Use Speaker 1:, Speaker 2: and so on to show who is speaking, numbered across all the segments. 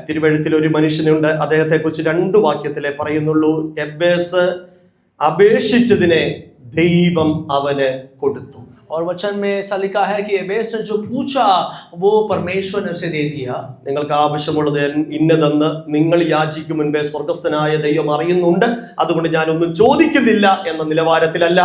Speaker 1: തിരുവെഴുത്തിൽ ഒരു മനുഷ്യനുണ്ട്, അദ്ദേഹത്തെ കുറിച്ച് 2 വാക്യത്തിലേ പറയുന്നുള്ളൂ. എബേസ് അപേക്ഷിച്ചതിനെ ദൈവം അവന് കൊടുത്തു.
Speaker 2: और वचन में ऐसा लिखा है कि एबेस ने जो पूछा वो परमेश्वर ने उसे दे दिया.
Speaker 1: നിങ്ങൾക്ക് ആവശ്യമുള്ളത് ഇന്നതെന്ന് നിങ്ങൾ യാചിക്കും മുൻപേ സ്വർഗ്ഗസ്ഥനായ ദൈവം അറിയുന്നുണ്ട്, അതുകൊണ്ട് ഞാനൊന്നും ചോദിക്കുന്നില്ല എന്ന നിലവാരത്തിലല്ല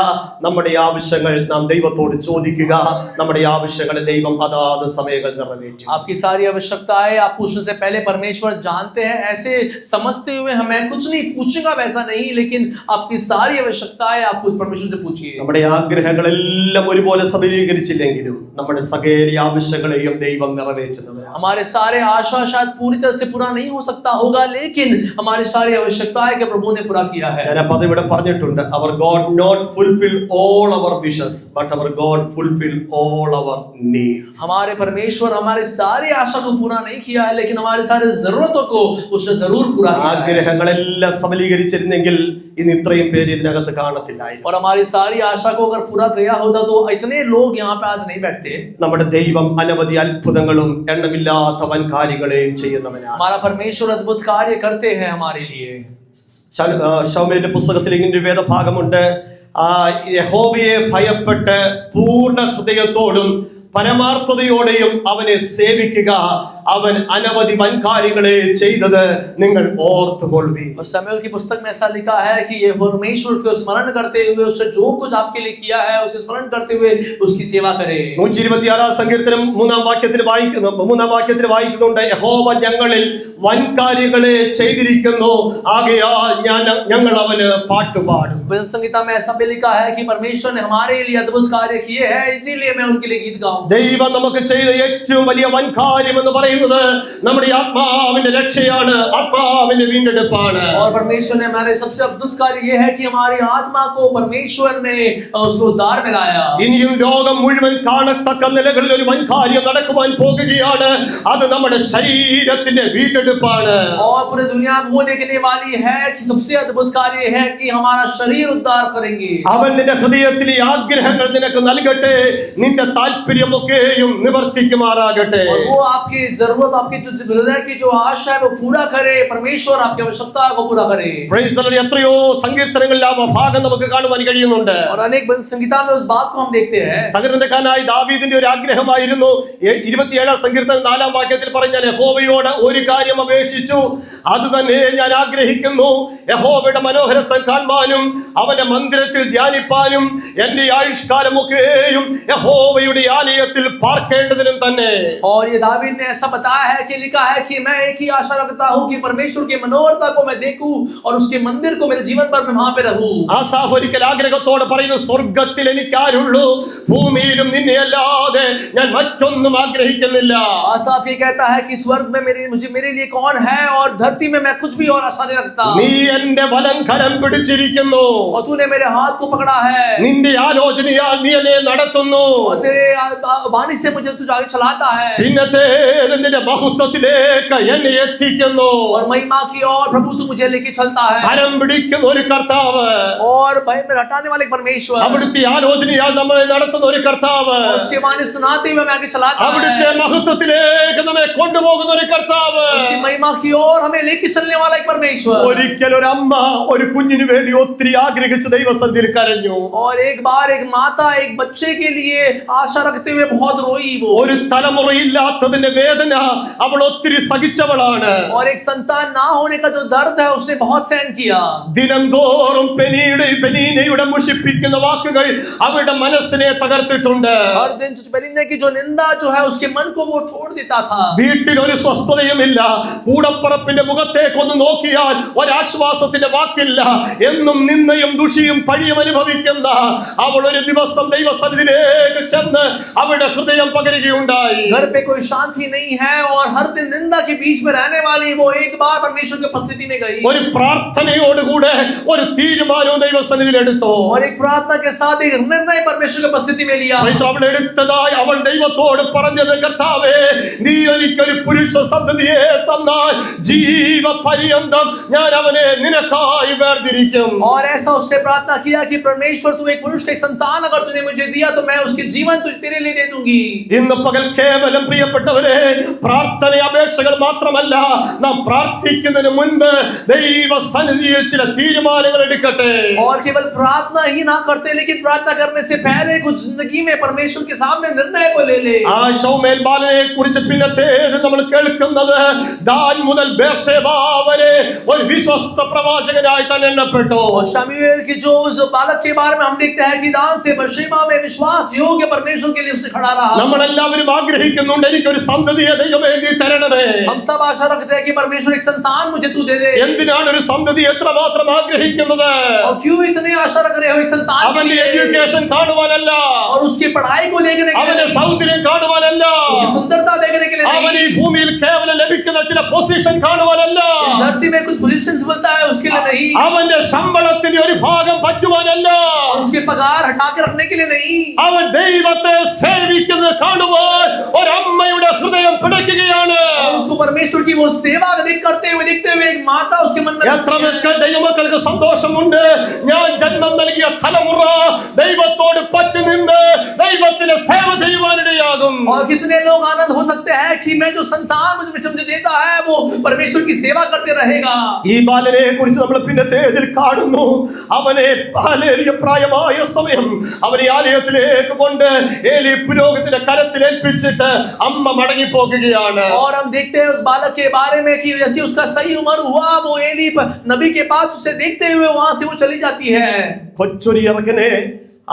Speaker 1: നമ്മുടെ ആവശ്യങ്ങൾ നാം ദൈവത്തോട് ചോദിക്കുക. നമ്മുടെ ആവശ്യങ്ങളെ ദൈവം അതാത് സമയങ്ങൾ നിറവേറ്റും.
Speaker 2: आपकी सारी आवश्यकताएं आप पूछने से पहले परमेश्वर जानते हैं. ऐसे समझते हुए हमें कुछ नहीं पूछेगा वैसा नहीं, लेकिन आपकी सारी आवश्यकताएं आप परमेश्वर से पूछिए.
Speaker 1: നമ്മുടെ ആഗ്രഹങ്ങളെല്ലാം ഒരുപോലെ സബലീകരിച്ചില്ലെങ്കിലും നമ്മുടെ സകല ആവശ്യങ്ങളെയും ദൈവം നിറവേറ്റുന്നവരാണ്.
Speaker 2: हमारे सारे आशा शायद पूरी तरह से पूरा नहीं हो सकता होगा, लेकिन हमारी सारी आवश्यकताएं के प्रभु ने पूरा किया है.
Speaker 1: ഞാൻ അപ്പോൾ ഇവിടെ പറഞ്ഞിട്ടുണ്ട്, our God not fulfill all our wishes but our God fulfill all our needs.
Speaker 2: हमारे परमेश्वर हमारे सारी आशा को पूरा नहीं किया है, लेकिन हमारे सारे जरूरतों को उसने जरूर पूरा किया है.
Speaker 1: ആഗ്രഹങ്ങളെല്ലാം സബലീകരിച്ചിരുന്നെങ്കിൽ ഇന്ന് ഇത്രയും പേര് ഇതിനകത്ത് കാണത്തില്ലായിരുന്നു.
Speaker 2: और हमारी सारी आशा को अगर पूरा किया होता तो इतने लोग यहाँ पे आज नहीं बैठते.
Speaker 1: നമ്മുടെ ദൈവം അനവധി അത്ഭുതങ്ങളും എണ്ണമില്ലാത്ത വൻ കാര്യങ്ങളെയും ചെയ്യുന്നവനാണ്.
Speaker 2: हमारा परमेश्वर अद्भुत कार्य करते हैं हमारे लिए.
Speaker 1: ശൗമേലിന്റെ പുസ്തകത്തിൽ ഇങ്ങനെ ഒരു വേദഭാഗമുണ്ട്, യഹോവയെ ഭയപ്പെട്ട് പൂർണ്ണ ഹൃദയത്തോടും പരമാർത്ഥതയോടെയും അവനെ സേവിക്കുക, അവൻ അനവധി വൻകാര്യങ്ങളെ ചെയ്തത് നിങ്ങൾ ഓർത്തുകൊള്ളുവീൻ.
Speaker 2: शमूएल की पुस्तक में ऐसा लिखा है कि ये परमेश्वर को स्मरण करते हुए उसने जो कुछ आपके लिए किया है उसे स्मरण करते हुए उसकी सेवा करें.
Speaker 1: 126 സങ്കീർത്തനം 3-ാം വാക്യത്തിൽ വായിക്കുന്നുണ്ട്, യഹോവ ഞങ്ങളിൽ വൻകാര്യങ്ങളെ ചെയ്തിരിക്കുന്നു, ആകയാൽ ഞങ്ങൾ അവന് പാട്ടുപാടും.
Speaker 2: संगीता में ऐसा भी लिखा है कि परमेश्वर ने हमारे लिए अद्भुत कार्य किए हैं, इसीलिए मैं उनके लिए गीत गाऊं.
Speaker 1: ദൈവം നമുക്ക് ചെയ്ത ഏറ്റവും വലിയ വൻകാര്യം എന്ന് പറയുന്നത് നമ്മുടെ ആത്മാവിന്റെ രക്ഷയാണ്, ആത്മാവിന്റെ വീണ്ടെടുപ്പാണ്.
Speaker 2: और परमेश्वर ने हमारे सबसे अद्भुत कार्य ये है कि हमारी आत्मा को परमेश्वर ने उसको उद्धार में लाया.
Speaker 1: ഇനിയും ലോകം മുഴുവൻ കാണത്തക്ക നിലകളിൽ ഒരു വൻകാര്യം നടക്കുവാൻ പോകുകയാണ്, അത് നമ്മുടെ ശരീരത്തിന്റെ വീണ്ടെടുപ്പാണ്.
Speaker 2: और पूरी दुनिया में होने के वाली है कि सबसे अद्भुत कार्य है कि हमारा शरीर उद्धार करेंगे.
Speaker 1: അവൻ നിന്റെ ഹൃദയത്തിലെ ആഗ്രഹങ്ങൾ നിനക്ക് നൽകട്ടെ, നിന്റെ താല്പര്യമൊക്കെയും നിവർത്തിക്കുമാറാകട്ടെ.
Speaker 2: और वो आपकी जरूरत, आपकी जो हृदय की जो आशा है वो पूरा करे. परमेश्वर आपकी आवश्यकता को पूरा करे.
Speaker 1: Praise the Lord. എത്രയോ സങ്കീർത്തനങ്ങളിൽ ആ ഭാഗം നമുക്ക് കാണുവാൻ കഴിയുന്നുണ്ട്.
Speaker 2: और अनेक संगीता में उस बात को हम देखते हैं.
Speaker 1: സങ്കീർത്തനക്കാരനായ ദാവീദിന്റെ ഒരു ആഗ്രഹമായിരുന്നു, 27-ാം സങ്കീർത്തനം 4-ാം വാക്യത്തിൽ പറഞ്ഞ യഹോവയോട് ഒരു കാര്യം അപേക്ഷിച്ചു, അത് തന്നെ ഞാൻ ആഗ്രഹിക്കുന്നു, യഹോവയുടെ മനോഹരത്വം കാണുവാനും അവന്റെ മന്ദിരത്തിൽ ധ്യാനിപ്പാനും എന്റെ ആയുഷ്കാലമൊക്കെയും യഹോവയുടെ ആലയത്തിൽ പാർക്കേണ്ടതിനും തന്നെ.
Speaker 2: और ये दावीद ने ऐसा बताया है कि लिखा है कि मैं एक ही आशा रखता हूं कि परमेश्वर की मनोहरता को मैं देखूं और उसके मंदिर को मेरे जीवन भर में वहां पे रहूं.
Speaker 1: ആസാഫ് ഒരിക്കൽ ആഗ്രഹത്തോടെ പറയുന്നു, സ്വർഗ്ഗത്തിൽ എനിക്കാരുള്ളൂ, ഭൂമിയിലും നിന്നെ അല്ലാതെ ഞാൻ മറ്റൊന്നും ആഗ്രഹിക്കുന്നില്ല.
Speaker 2: आसाफ ये कहता है कि स्वर्ग में मेरे लिए कौन है और धरती में मैं कुछ भी और आशा नहीं रखता.
Speaker 1: നീ എന്റെ വലം കരം പിടിച്ചിരിക്കുന്നു,
Speaker 2: और तूने मेरे हाथ को पकड़ा है.
Speaker 1: നിന്റെ ആലോചനയാൽ നീ എന്നെ നടത്തുന്നു,
Speaker 2: और तेरे वाणी से मुझे तू आगे चलाता है.
Speaker 1: നിന്റെ മഹത്വത്തിലേക്ക് എന്നെ എത്തിക്കുന്നു.
Speaker 2: और महिमा की ओर प्रभु तू मुझे लेके चलता है.
Speaker 1: കരം പിടിക്കുന്ന ഒരു കർത്താവ്,
Speaker 2: और भय में हटाने वाले परमेश्वर,
Speaker 1: അവിടുത്തെ ആലോചനയാൽ നമ്മളെ നടത്തുന്ന ഒരു കർത്താവ്,
Speaker 2: उसके वाणी सुनाते हुए हमें आगे चलाता है.
Speaker 1: അവിടുത്തെ മഹത്വത്തിലേക്ക് നമ്മെ കൊണ്ടുപോകുന്ന ഒരു കർത്താവ്,
Speaker 2: उसकी महिमा की ओर हमें लेके चलने वाला एक परमेश्वर.
Speaker 1: ഒരിക്കൽ ഒരു അമ്മ ഒരു കുഞ്ഞിന് വേണ്ടി ഒത്തിരി ആഗ്രഹിച്ച് ദൈവസന്നിധിയിൽ കരഞ്ഞു.
Speaker 2: और एक बार एक माता एक बच्चे के लिए आशा रखते हुए बहुत रोई. वो
Speaker 1: ഒരു തലമുറയില്ലാത്തതിന്റെ വേദന അവൾ ഒത്തിരി സഹിച്ചവളാണ്.
Speaker 2: और एक संतान ना होने का जो दर्द है उसने बहुत सहन किया.
Speaker 1: ദിനം തോറും പെനീനയുടെ മുഷിപ്പിക്കുന്ന വാക്കുകൾ അവളുടെ മനസ്സിനെ തകർത്തിട്ടുണ്ട്.
Speaker 2: हर दिन पेनीना की जो निंदा जो है उसके मन को वो तोड़ देता था.
Speaker 1: വീട്ടിൽ ഒരു സ്വസ്ഥതയുമില്ല, കൂടപ്പറപ്പിന്റെ മുഖത്തേക്ക് ഒന്ന് നോക്കിയാൽ ഒരാശ്വാസത്തിന്റെ വാക്കില്ല, എന്നും നിന്ദയും ദുഷിയും പഴിയും അനുഭവിക്കുന്ന അവൾ ഒരു ദിവസം ദൈവസന്നിധിയിലേക്ക് ചെന്ന് അവളുടെ ഹൃദയം പകരുകയുണ്ടായി.
Speaker 2: घर पे कोई शांति नहीं है और हर दिन निंदा के बीच में रहने वाली वो एक बार परमेश्वर की उपस्थिति में गई.
Speaker 1: ഒരു പ്രാർത്ഥനയോടുകൂടെ ഒരു തീരുമാനവും ദൈവസന്നിധിയിൽ എടുത്തു.
Speaker 2: और एक प्रार्थना के साथ एक निर्णय परमेश्वर की उपस्थिति में लिया.
Speaker 1: അവൾ എടുത്തതായി അവൾ ദൈവത്തോട് പറഞ്ഞത്, കർത്താവേ, നീ എനിക്കൊരു പുരുഷ സന്തതിയെ തന്ന എന്നാൽ ജീവപര്യന്തം ഞാൻ അവനെ നിനക്കായി വേർതിരിക്കും.
Speaker 2: और ऐसा उसने प्रार्थना किया कि परमेश्वर तू एक पुरुष का एक संतान अगर तूने मुझे दिया तो मैं उसके जीवन तुझे तेरे लिए दे दूंगी.
Speaker 1: ഇന്ന് പകൽ കേവലം പ്രിയപ്പെട്ടവരെ പ്രാർത്ഥന അപേക്ഷകൾ മാത്രമല്ല, നാം പ്രാർത്ഥിക്കുന്നതിന് മുൻപ് ദൈവസന്നിധിയിൽ ചില തീരുമാനങ്ങൾ എടുക്കട്ടെ.
Speaker 2: और केवल प्रार्थना ही ना करते लेकिन प्रार्थना करने से पहले कुछ जिंदगी में परमेश्वर के सामने निर्णय को ले ले.
Speaker 1: ആ ശൗമേൽ ബാലനെ കുറിച്ച് പിന്നത്തേത് നമ്മൾ കേൾക്കുന്നത് ദാൻ മുതൽ ബേർശേബ വരെ ഒരു വിശ്വസ്ത പ്രവാചകനായി തന്നെ എണ്ണപ്പെട്ടു.
Speaker 2: और शमूएल की जो उस बालक के बारे में हम देखते हैं कि दान से बर्शेबा में विश्वास योग्य परमेश्वर के लिए उससे खड़ा रहा.
Speaker 1: നമ്മളെല്ലാവരും ആഗ്രഹിക്കുന്നുണ്ട് എനിക്കൊരു സന്തതിയെ ദൈവമേ നീ തരണമേ.
Speaker 2: हम सब आशा रखते हैं कि परमेश्वर एक संतान मुझे तू दे दे.
Speaker 1: എന്തിനാണ് ഒരു സന്തതി എത്രമാത്രം ആഗ്രഹിക്കുന്നത്?
Speaker 2: और क्यों इतने आशा रख रहे हो एक संतान के
Speaker 1: അവന്റെ
Speaker 2: लिए?
Speaker 1: എഡ്യൂക്കേഷൻ കാണുവാനല്ല,
Speaker 2: और उसकी पढ़ाई को देखने के
Speaker 1: അവന്റെ
Speaker 2: लिए,
Speaker 1: സൗന്ദര്യം കാണുവാനല്ല,
Speaker 2: उसकी सुंदरता देखने के लिए
Speaker 1: അവൻ ഈ
Speaker 2: नहीं,
Speaker 1: ഭൂമിയിൽ കേവലം ലഭിക്കുന്ന ചില പൊസിഷൻ കാണുവാനല്ല,
Speaker 2: इस धरती में कुछ पोजीशंस मिलता है उसके लिए नहीं,
Speaker 1: അവന്റെ ശമ്പളത്തിന്റെ ഒരു ഭാഗം പറ്റുവാനല്ല,
Speaker 2: और उसके पगार हटा के रखने के लिए नहीं.
Speaker 1: അവൻ ദൈവത്തെ സേവിക്കുന്നത് കാണുവാൻ ഒരമ്മയുടെ ഹൃദയം പിടയ്ക്കുകയാണ്.
Speaker 2: और उसको परमेश्वर की वो सेवा करते हुए देखते हुए एक माता उसके मन में
Speaker 1: എത്ര ദൈവമക്കൾക്ക് സന്തോഷമുണ്ട്, ഞാൻ ജന്മം നൽകിയ തലമുറ ദൈവത്തോട് പറ്റി നിന്ന് ദൈവത്തിന് സേവ ചെയ്യുവാനിടയാകും.
Speaker 2: और कितने लोग आनंद हो सकते हैं कि मैं जो संतान मुझे देता है वो परमेश्वर की सेवा करते रहेगा.
Speaker 1: ഈ ബാലനെ കുറിച്ച് നമ്മൾ പിന്നത്തേതിൽ കാണുന്നു. അവനെ ബാല്യ പ്രായമായ സമയം അവനെ ആലയത്തിലേക്ക് കൊണ്ട് ഏലി പുരോഹിതന്റെ കരത്തിൽ ഏൽപ്പിച്ചിട്ട് അമ്മ മടങ്ങി പോകുകയാണ്.
Speaker 2: और हम देखते हैं उस बालक के बारे में कि जैसे उसका सही उम्र हुआ वो एली नबी के पास उसे देखते हुए वहां से वो चली जाती है.
Speaker 1: കൊച്ചൊരു ഇറക്കനെ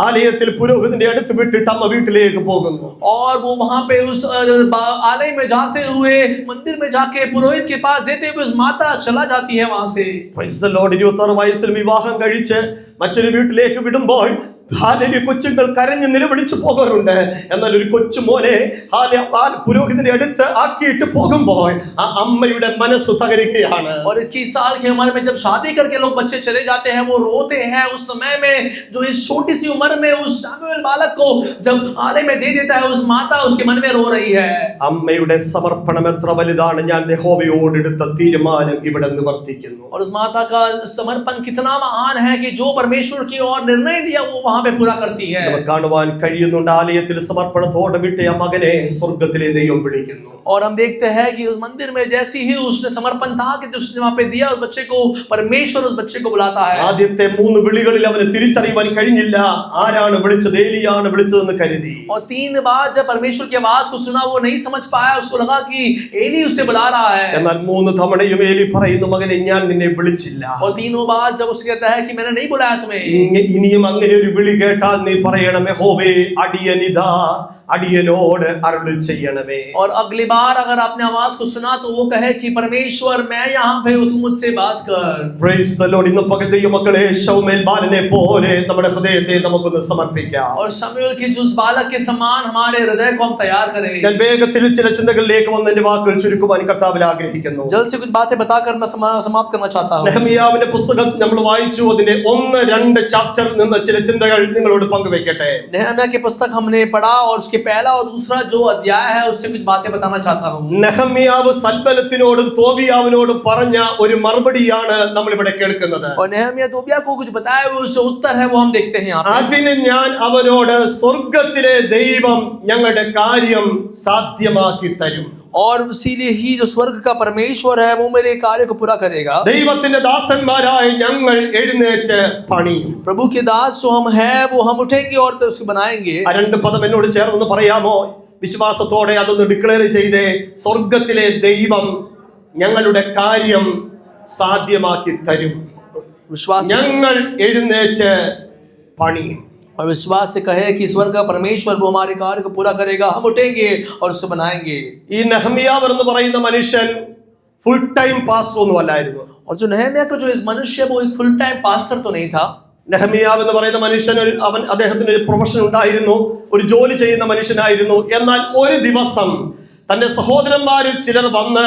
Speaker 1: ആലയത്തിൽ പുരോഹിതന്റെ അടുത്ത് വിട്ടിട്ട് അമ്മ വീട്ടിലേക്ക് പോകുന്നു.
Speaker 2: और वो वहां पे उस आलय में जाते हुए मंदिर में जाके पुरोहित के पास देते हुए उस माता चला जाती है वहां से.
Speaker 1: Praise the Lord. 26 വയസ്സിൽ വിവാഹം കഴിച്ച് മറ്റൊരു വീട്ടിലേക്ക് വിടുമ്പോൾ കൊച്ചുങ്ങൾ കരഞ്ഞ് നിലവിളിച്ചു പോകാറുണ്ട്. എന്നാൽ ഒരു കൊച്ചു മോനെ പുരോഹിതന്റെ അടുത്ത് ആക്കിയിട്ട് പോകുമ്പോൾ ആ അമ്മയുടെ മനസ്സ് തകരുകയാണ്.
Speaker 2: और 21 साल की उम्र में जब शादी करके लोग बच्चे चले जाते हैं वो रोते हैं. उस समय में जो इस छोटी सी उम्र में उस शमूएल बालक को जब आलय में दे देता है उस माता उसके मन में रो रही है.
Speaker 1: അമ്മയുടെ സമർപ്പണം എത്ര വലുതാണ്, ഞാൻ യഹോവയോട് എടുത്ത തീരുമാനം ഇവിടെ നിവർത്തിക്കുന്നു.
Speaker 2: और उस माता का समर्पण कितना महान है कि जो परमेश्वर की ओर निर्णय दिया वो वहां पे पूरा करती है.
Speaker 1: നമുക്ക് കാണുവാൻ കഴിയുന്നുണ്ട് ആലയത്തിൽ സമർപ്പണത്തോടെ വിട്ട ആ മകനെ സ്വർഗ്ഗത്തിലെ ദൈവം വിളിക്കുന്നു.
Speaker 2: और हम देखते हैं कि उस मंदिर में जैसे ही उसने समर्पण था कि उसने वहां पे दिया उस बच्चे को परमेश्वर उस बच्चे को बुलाता है.
Speaker 1: ആദ്യത്തെ 3 വിളികളിൽ അവന് തിരിച്ചറിയാൻ കഴിഞ്ഞില്ല ആരാണ് വിളിച്ചത്, ഏലിയാണ് വിളിച്ചതെന്ന് കരുതി.
Speaker 2: और 3 बार जब परमेश्वर की आवाज को सुना वो नहीं समझ पाया, उसको लगा कि एली उसे बुला रहा है.
Speaker 1: എന്നാൽ 3 തവണയും ഏലി പറയുന്നു, മകനെ ഞാൻ നിന്നെ വിളിച്ചില്ല.
Speaker 2: और 3 बार जब उसे कहता है कि मैंने नहीं बुलाया तुम्हें.
Speaker 1: ഇനിയും അങ്ങനെ ഒരു വിളി കേട്ടാൽ നീ പറയണം, യഹോവേ അടിയനിതാ അടിയനോട് അരുളി ചെയ്യണമേ.
Speaker 2: और अगली बार अगर आपने आवाज को सुना तो वो कहे कि परमेश्वर मैं यहाँ पे हूँ, तुम मुझसे बात कर.
Speaker 1: Praise the Lord. ഇന്ന് പകൽ ദൈവമക്കളെ ശമൂവേൽ ബാലനെ പോലെ നമ്മുടെ ഹൃദയത്തെ നമുക്കൊന്ന് സമർപ്പിക്കാം.
Speaker 2: और शमूएल के जो उस बालक के समान हमारे हृदय को हम तैयार करें.
Speaker 1: ഞാൻ വേഗത്തിൽ ചില ചിന്തകളിലേക്ക് വന്ന് എന്റെ വാക്കുകൾ ചുരുക്കുവാൻ കർത്താവിൽ ആഗ്രഹിക്കുന്നു.
Speaker 2: जल्द से कुछ बातें बताकर मैं समाप्त करना चाहता हूँ.
Speaker 1: നെഹെമ്യാവിന്റെ പുസ്തകം നമ്മൾ വായിച്ചു. അതിന്റെ 1-2 ചാപ്റ്ററിൽ നിന്ന് ചില ചിന്തകൾ നിങ്ങളോട് പങ്കുവെക്കട്ടെ.
Speaker 2: नेहम्या की पुस्तक हमने पढ़ा और उसके पहला और दूसरा जो अध्याय है उससे कुछ बातें बताना चाहता हूँ.
Speaker 1: നെഹെമ്യാവ് സൽബലത്തിനോടും തോബിയാവിനോടും പറഞ്ഞ ഒരു മറുപടിയാണ് നമ്മൾ ഇവിടെ കേൾക്കുന്നത്.
Speaker 2: और नेहम्या तोबिया को कुछ बताया हुआ जो उत्तर है वो हम देखते हैं यहाँ पे.
Speaker 1: അതിന് ഞാൻ അവനോട് സ്വർഗ്ഗത്തിലെ ദൈവം ഞങ്ങളുടെ കാര്യം സാധ്യമാക്കി തരും.
Speaker 2: और इसीलिए ही जो स्वर्ग का परमेश्वर है वो मेरे कार्य को पूरा करेगा.
Speaker 1: ദൈവത്തിന്റെ ദാസന്മാരായ ഞങ്ങൾ എഴുന്നേറ്റ് പണിയും.
Speaker 2: प्रभु के दास जो हम हैं वो हम उठेंगे और उसको बनाएंगे.
Speaker 1: ആ 2 പദം എന്നോട് ചേർന്ന് പറയാമോ? വിശ്വാസത്തോടെ അതൊന്ന് ഡിക്ലെയർ ചെയ്തേ. സ്വർഗ്ഗത്തിലെ ദൈവം ഞങ്ങളുടെ കാര്യം സാധ്യമാക്കി തരും.
Speaker 2: विश्वास
Speaker 1: ഞങ്ങൾ എഴുന്നേറ്റ് പണിയും.
Speaker 2: और विश्वास से कहे कि स्वर्ग का परमेश्वर वो हमारे कार्य को पूरा करेगा, हम उठेंगे और उसे बनाएंगे.
Speaker 1: ഈ നെഹെമ്യാവ് എന്ന് പറയുന്ന മനുഷ്യൻ ഫുൾ ടൈം പാസ്റ്റർ ഒന്നും അല്ലായിരുന്നു.
Speaker 2: और जो नेहम्या का जो इस मनुष्य वो एक फुल टाइम पास्टर तो नहीं था.
Speaker 1: നെഹെമ്യാവ് എന്ന് പറയുന്ന മനുഷ്യൻ അദ്ദേഹത്തിന് ഒരു പ്രൊഫഷൻ ഉണ്ടായിരുന്നു, ഒരു ജോലി ചെയ്യുന്ന മനുഷ്യനായിരുന്നു. എന്നാൽ ഒരു ദിവസം തന്റെ സഹോദരന്മാരിൽ ചിലർ വന്ന്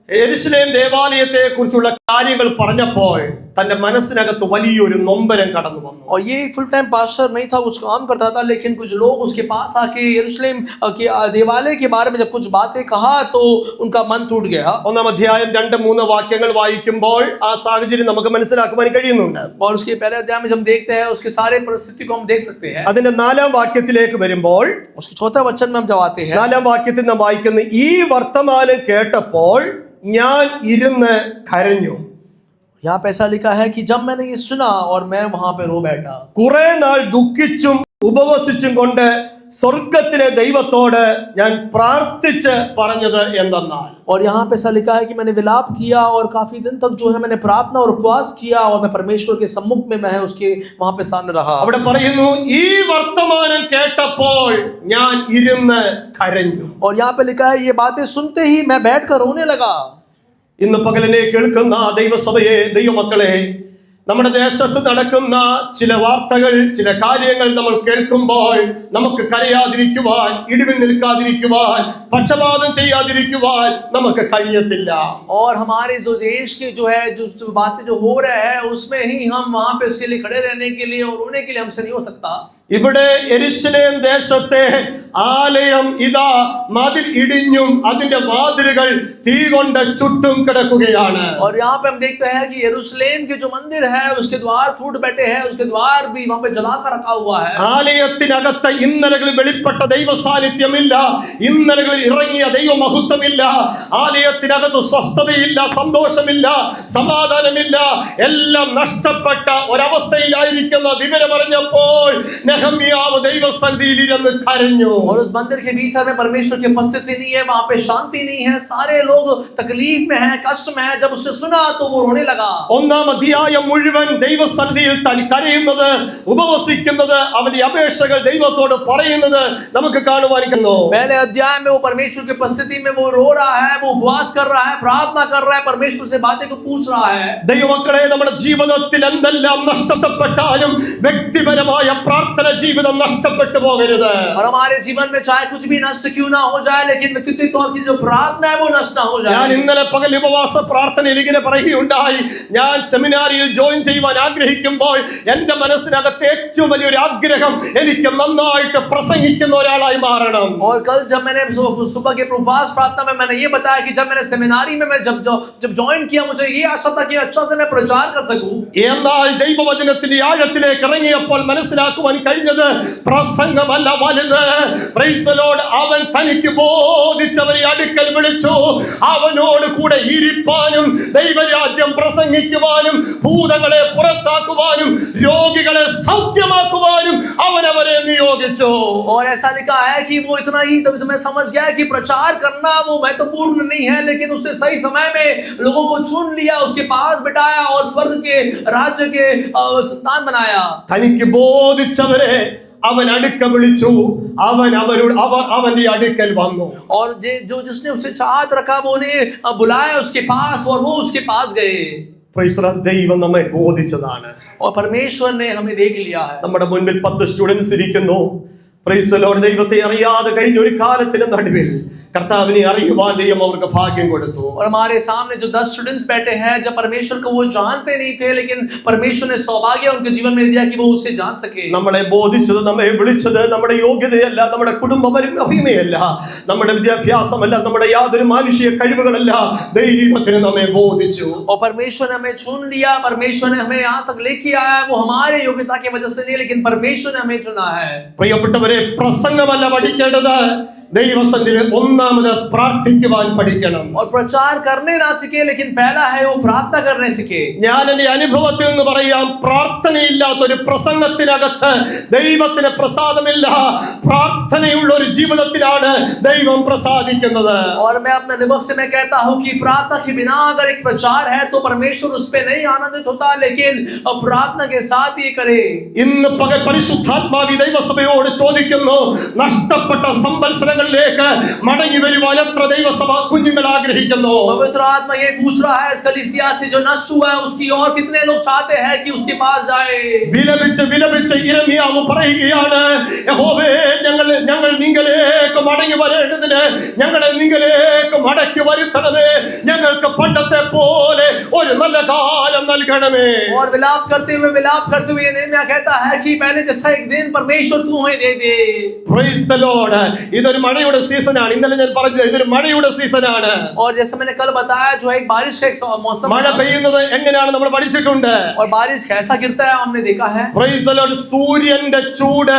Speaker 1: യെരൂശലേം ദേവാലയത്തെ കുറിച്ചുള്ള കാര്യങ്ങൾ പറഞ്ഞപ്പോൾ തന്റെ മനസ്സിനകത്ത് വലിയൊരു നൊമ്പരം കടന്നു വന്നു.
Speaker 2: और ये फुल टाइम पास्टर नहीं था, कुछ काम करता था, लेकिन कुछ लोग उसके पास आके यरूशलेम के देवालय के बारे में जब कुछ बातें कहा तो उनका मन टूट गया.
Speaker 1: 1-ാം അധ്യായം 2-3 വാക്യങ്ങൾ വായിക്കുമ്പോൾ ആ സാഹചര്യം നമുക്ക് മനസ്സിലാക്കുവാൻ കഴിയുന്നുണ്ട്.
Speaker 2: और उसके पहले अध्याय में जब हम देखते हैं उसके सारे परिस्थिति को हम देख सकते हैं.
Speaker 1: അതിന്റെ 4-ാം വാക്യത്തിലേക്ക് വരുമ്പോൾ
Speaker 2: उसके चौथे वचन में हम जब आते हैं,
Speaker 1: 4-ാം വാക്യത്തിൽ നാം വായിക്കുന്ന ഈ വർത്തമാനം കേട്ടപ്പോൾ ഞാൻ ഇരുന്ന് കരഞ്ഞു.
Speaker 2: यहाँ पे ऐसा लिखा है कि जब मैंने ये सुना और मैं वहां पे रो बैठा.
Speaker 1: കുറെ നാൾ ദുഃഖിച്ചും ഉപവസിച്ചും കൊണ്ട് സ്വർഗത്തിലെ ദൈവത്തോട് ഞാൻ പ്രാർത്ഥിച്ച് പറഞ്ഞത് എന്തെന്നാൽ.
Speaker 2: और यहाँ पे ऐसा लिखा है कि मैंने विलाप किया और काफी दिन तक जो है मैंने प्रार्थना और उपवास किया और मैं परमेश्वर के सम्मुख में मैं उसके वहां पे सामने रहा.
Speaker 1: അവിടെ പറയുന്നു ഈ വർത്തമാനം കേട്ടപ്പോൾ ഞാൻ ഇരുന്ന് കരഞ്ഞു.
Speaker 2: और यहाँ पे लिखा है ये बातें सुनते ही मैं बैठकर रोने लगा.
Speaker 1: ഇന്ന് പകലിനെ കേൾക്കുന്ന ദൈവസഭയെ, ദൈവമക്കളെ, നമ്മുടെ ദേശത്ത് നടക്കുന്ന ചില വാർത്തകൾ, ചില കാര്യങ്ങൾ നമ്മൾ കേൾക്കുമ്പോൾ നമുക്ക് കരയാതിരിക്കുവാൻ, ഇടിവിൽ നിൽക്കാതിരിക്കുവാൻ, പക്ഷപാതം ചെയ്യാതിരിക്കുവാൻ നമുക്ക് കഴിയത്തില്ല.
Speaker 2: और हमारे जो देश के जो है जो बातें जो हो रहे हैं उसमें ही हम वहां पे उसके लिए खड़े रहने के लिए और रोने के लिए हमसे नहीं हो सकता.
Speaker 1: ഇവിടെ യെരുശലേം ദേശത്തെ ആലയം ഇതാ മതിൽ ഇടിഞ്ഞും അതിന്റെ വാതിലുകൾ തീ കൊണ്ട് ചുറ്റും കിടക്കുകയാണ്.
Speaker 2: और यहाँ पे हम देखते हैं कि यरूशलेम के जो मंदिर है उसके द्वार टूट बैठे हैं, उसके द्वार भी वहां पे जलाकर रखा हुआ है.
Speaker 1: ആലയത്തിനകത്ത് ഇന്നലകളിൽ വെളിപ്പെട്ട ദൈവ സാന്നിധ്യമില്ല, ഇന്നലകളിൽ ഇറങ്ങിയ ദൈവമഹത്വമില്ല, ആലയത്തിനകത്ത് സ്വസ്ഥതയില്ല, സന്തോഷമില്ല, സമാധാനമില്ല, എല്ലാം നഷ്ടപ്പെട്ട ഒരവസ്ഥയിലായിരിക്കുന്ന വിവരമറിഞ്ഞപ്പോൾ നെഹമ്യാവ് ദൈവസന്നിധിയിൽ ഇരുന്ന് കരഞ്ഞു.
Speaker 2: और उस मंदिर के भीतर में परमेश्वर की उपस्थिति नहीं है, वहां पे शांति नहीं है, सारे लोग तकलीफ में हैं, कष्ट में हैं. जब उसने सुना तो वो रोने लगा.
Speaker 1: 1-ാം അധ്യായം മുഴുവൻ ദൈവസന്നിധിയിൽ താൻ കരയുന്നത്, ഉപവസിക്കുന്നത്, അവന്റെ അപേക്ഷകൾ ദൈവത്തോട് പറയുന്നത് നമുക്ക് കാണുവാൻ കഴിയുന്നു.
Speaker 2: पहले अध्याय में वो परमेश्वर की उपस्थिति में वो रो रहा है, वो उपवास कर रहा है, प्रार्थना कर रहा है, परमेश्वर से बातें को पूछ रहा है.
Speaker 1: ദൈവമക്കളെ, നമ്മുടെ ജീവിതത്തിൽ എന്തെല്ലാം നഷ്ടപ്പെട്ടാലും വ്യക്തിപരമായ പ്രാർത്ഥന ജീവിതം നഷ്ടപ്പെട്ടു പോകരുത്.
Speaker 2: और हमारे जीवन में चाहे कुछ भी नष्ट क्यों ना हो जाए, लेकिन व्यक्तित्व तौर की जो प्रार्थना है वो नष्ट ना हो
Speaker 1: ഞാൻ
Speaker 2: जाए.
Speaker 1: ഇന്നലെ പകൽ ഉപവാസ പ്രാർത്ഥനയിൽ ഇങ്ങനെ പറയുകയുണ്ടായി, ഞാൻ സെമിനാരിയിൽ ജോയിൻ ചെയ്യുവാൻ ആഗ്രഹിക്കുമ്പോൾ എന്റെ മനസ്സിനകത്ത് ഏറ്റവും വലിയൊരു ആഗ്രഹം എനിക്ക് നന്നായിട്ട് പ്രസംഗിക്കുന്ന ഒരാളായി മാറണം.
Speaker 2: और कल जब मैंने सुबह के उपवास प्रार्थना में मैंने ये बताया कि जब मैंने सेमिनारी में मैं जब ज्वाइन किया, मुझे ये आशा था कि अच्छा से मैं प्रचार कर सकूं.
Speaker 1: എന്നാൽ ദൈവവചനത്തിന്റെ ആഴത്തിലേക്ക് ഇറങ്ങിയപ്പോൾ മനസ്സിലാക്കുവാൻ കഴിഞ്ഞത് പ്രസംഗമല്ല വലുത്. Praise the Lord. അവൻ തനിക്ക് ബോധിച്ചവരെ അടുക്കൽ വിളിച്ചു, അവനോട് കൂടെ ഇരിപ്പാനും ദൈവരാജ്യം പ്രസംഗിക്കുവാനും ഭൂതങ്ങളെ പുറത്താക്കുവാനും രോഗികളെ സൗഖ്യമാക്കുവാനും അവൻ അവരെ നിയോഗിച്ചു.
Speaker 2: और ऐसा लिखा है कि वो इतना ही तब से मैं समझ गया कि प्रचार करना वो महत्वपूर्ण नहीं है, लेकिन उसने सही समय में लोगों को चुन लिया, उसके पास बिठाया और स्वर्ग के राज्य के संतान बनाया.
Speaker 1: തനിക്ക് ബോധിച്ചവരെ അവൻ അടുക്ക വിളിച്ചു, അവന്റെ അടുക്കൽ വന്നു.
Speaker 2: और जो जिसने उसे चाहत रखा वो उन्हें बुलाया उसके पास और वो उसके पास गए.
Speaker 1: Praise the Lord. ദൈവം നമ്മെ ബോധിച്ചതാണ്.
Speaker 2: और परमेश्वर ने हमें देख लिया है.
Speaker 1: നമ്മുടെ മുൻപിൽ 10 സ്റ്റുഡൻസ് ഇരിക്കുന്നു. Praise the Lord. ദൈവത്തെ അറിയാതെ കഴിഞ്ഞ ഒരു കാലത്തിന് നടുവിൽ कर्ताविने അറിയുവാൻ ദൈവം അവർക്ക് ഭാഗ്യം കൊടുത്തു.
Speaker 2: और हमारे सामने जो 10 स्टूडेंट्स बैठे हैं, जब परमेश्वर को वो जानते नहीं थे, लेकिन परमेश्वर ने सौभाग्य उनके जीवन में दिया कि वो उसे जान सके.
Speaker 1: നമ്മളെ ബോധിച്ചത്, നമ്മെ വിളിച്ചത് നമ്മുടെ യോഗ്യതയല്ല, നമ്മുടെ കുടുംബ മഹിമയല്ല, നമ്മുടെ വിദ്യാഭ്യാസമല്ല, നമ്മുടെ യാതൊരു മാനുഷിക കഴിവുകളല്ല. ദൈവത്തിന് നമ്മെ ബോധിച്ചു.
Speaker 2: और परमेश्वर ने हमें चुन लिया, परमेश्वर ने हमें यहाँ तक लेके आया. वो हमारे योग्यता की वजह से नहीं, लेकिन परमेश्वर ने हमें चुना है.
Speaker 1: പ്രിയപ്പെട്ടവരെ, പ്രസംഗമല്ല പഠിക്കേണ്ടത്, ദൈവസന്നിധിയിൽ ഒന്നാമത് പ്രാർത്ഥിക്കുവാൻ പഠിക്കണം.
Speaker 2: और प्रचार करने ना सीखे, लेकिन पहला है वो प्रार्थना करने सीखे.
Speaker 1: ഞാൻ എന്റെ അനുഭവത്തിൽ നിന്ന് പറയാം, പ്രാർത്ഥനയില്ലാത്ത ഒരു പ്രസംഗത്തിനകത്ത് ദൈവത്തിന് പ്രസാദമില്ല. പ്രാർത്ഥനയുള്ള ഒരു ജീവിതത്തിലാണ് ദൈവം പ്രസാദിക്കുന്നത്.
Speaker 2: और मैं अपने अनुभव से मैं कहता हूँ कि प्रार्थना के बिना अगर एक प्रचार है तो परमेश्वर उस पे नहीं आनंदित होता, लेकिन प्रार्थना के साथ ये करे.
Speaker 1: ഇന്ന് പകൽ പരിശുദ്ധാത്മാവ് ദൈവസഭയോട് ചോദിക്കുന്നു, നഷ്ടപ്പെട്ട സംവത്സരങ്ങളിലേക്ക് മടങ്ങി വരുവാൻ എത്ര ദൈവസഭ കുഞ്ഞുങ്ങൾ ആഗ്രഹിക്കുന്നു?
Speaker 2: पवित्र आत्मा ये पूछ रहा है, इस कलीसिया से जो नष्ट हुआ है उसकी और कितने लोग चाहते हैं कि उसके पास जाए.
Speaker 1: വിലപിച്ച് യിരെമ്യാവ് പറയുകയാണ്, യഹോവേ, ഞങ്ങൾ നിങ്ങളിലേക്ക് മടങ്ങി വരേണ്ടതിന് ഞങ്ങളെ നിങ്ങളിലേക്ക് മടക്കി വരുത്തണമേ. ഞങ്ങൾക്ക് പണ്ടത്തെ പോലെ ഒരു നല്ല കാലം നൽകണമേ.
Speaker 2: और विलाप करते हुए नेहमिया कहता है कि मैंने जैसा एक दिन परमेश्वर तू हमें दे दे.
Speaker 1: Praise the Lord. ഇതൊരു മഴയുടെ സീസണാണ്. ഇന്നലെ ഞാൻ പറഞ്ഞത് ഇതൊരു മഴയുടെ സീസണാണ്.
Speaker 2: और जैसे मैंने कल बताया जो है एक बारिश का एक मौसम
Speaker 1: മഴ പെയ്യുന്നത് എങ്ങനെയാണ് നമ്മൾ പഠിച്ചിട്ടുണ്ട്.
Speaker 2: और बारिश कैसा गिरता है हमने देखा है.
Speaker 1: Praise the Lord. സൂര്യന്റെ ചൂട്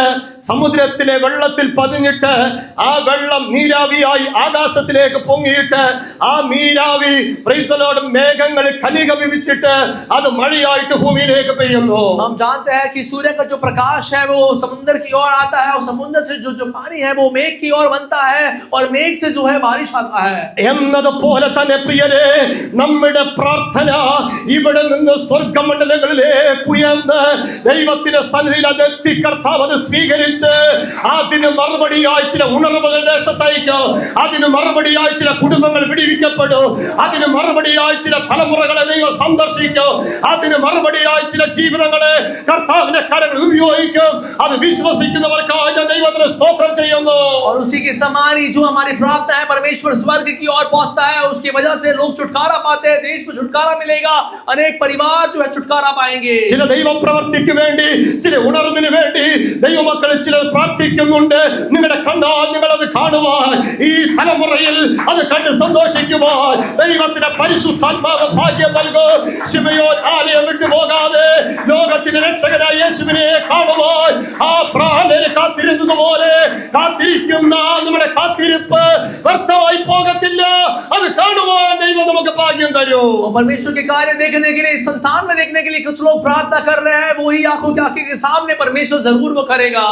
Speaker 1: സമുദ്രത്തിലെ വെള്ളത്തിൽ പതിഞ്ഞിട്ട് ആ വെള്ളം നീരാവിയായി ആകാശത്തിലേക്ക് പൊങ്ങിയിട്ട് ആ നീരാവി Praise the Lord മേഘങ്ങൾ കനികവിച്ചിട്ട് അത് മഴയായിട്ട് ഭൂമിയിലേക്ക് പെയ്യുന്നു.
Speaker 2: हम जानते हैं कि सूर्य का जो प्रकाश है वो समुद्र की ओर आता है और समुद्र से जो पानी है वो मेघ की ओर बनता है और मेघ से जो है बारिश आता है.
Speaker 1: എന്നതുപോലെ തന്നെ പ്രിയരേ നമ്മുടെ പ്രാർത്ഥന ഇവിടെ നിന്ന് സ്വർഗ്ഗമണ്ഡലങ്ങളിലേക്ക് ഉയർന്ന് ദൈവത്തിന്റെ സന്നിധിയിൽ അതെത്തി കർത്താവ് അത് സ്വീകരിച്ച് അതിന് മറുപടിയായി ചില ഉണർവുകൾ ദേശത്തയക്കും. അതിന് മറുപടിയായി ചില കുടുംബങ്ങൾ വിടിവിക്കപ്പെടും. അതിന് മറുപടിയായി ചില തലമുറകളെ ദൈവം സന്ദർശിക്കും. അതിന് മറുപടിയായി ചില ജീവിതങ്ങളെ കർത്താവിന്റെ കരങ്ങൾ ഉപയോഗിക്കും. അത് വിശ്വസിക്കുന്നവർക്കായി ഞാൻ ദൈവത്തിന് സ്തോത്രം ചെയ്യുന്നു.
Speaker 2: और उसी के समान ही जो हमारी प्रार्थना है परमेश्वर स्वर्ग की ओर पहुंचता है उसकी वजह से लोग छुटकारा पाते हैं. देश में छुटकारा मिलेगा. अनेक परिवार जो है छुटकारा पाएंगे.
Speaker 1: ചില ദൈവപ്രവൃത്തിക്ക് വേണ്ടി ചില ഉണർവിന് വേണ്ടി ദൈവമക്കൾ ചിലർ പ്രാർത്ഥിക്കുന്നുണ്ട്. നിങ്ങളുടെ കണ്ണാൽ നിങ്ങളത് കാണുവാൻ ഈ തലമുറയിൽ അത് കണ്ട് സന്തോഷിക്കുവാൻ ദൈവത്തിന്റെ പരിശുദ്ധാത്മാവ് ഭാഗ്യം നൽകും. ശിമയോൻ ആലയം വിട്ടു പോകാതെ ലോകത്തിന്റെ രക്ഷകനായ യേശുവിനെ കാണുവാൻ ആ പ്രാണന് കാത്തിരുന്നതുപോലെ കാത്തിരിക്കുന്ന നമ്മുടെ കാത്തിരിപ്പ് വ്യർത്ഥമായി പോകത്തില്ല. അത് കാണുവാൻ ദൈവം നമുക്ക് ഭാഗ്യം തരും.
Speaker 2: और परमेश्वर के कार्य देखने के लिए संतान में देखने के लिए कुछ लोग प्रार्थना कर रहे हैं वही आंखों के सामने परमेश्वर जरूर वो करेगा.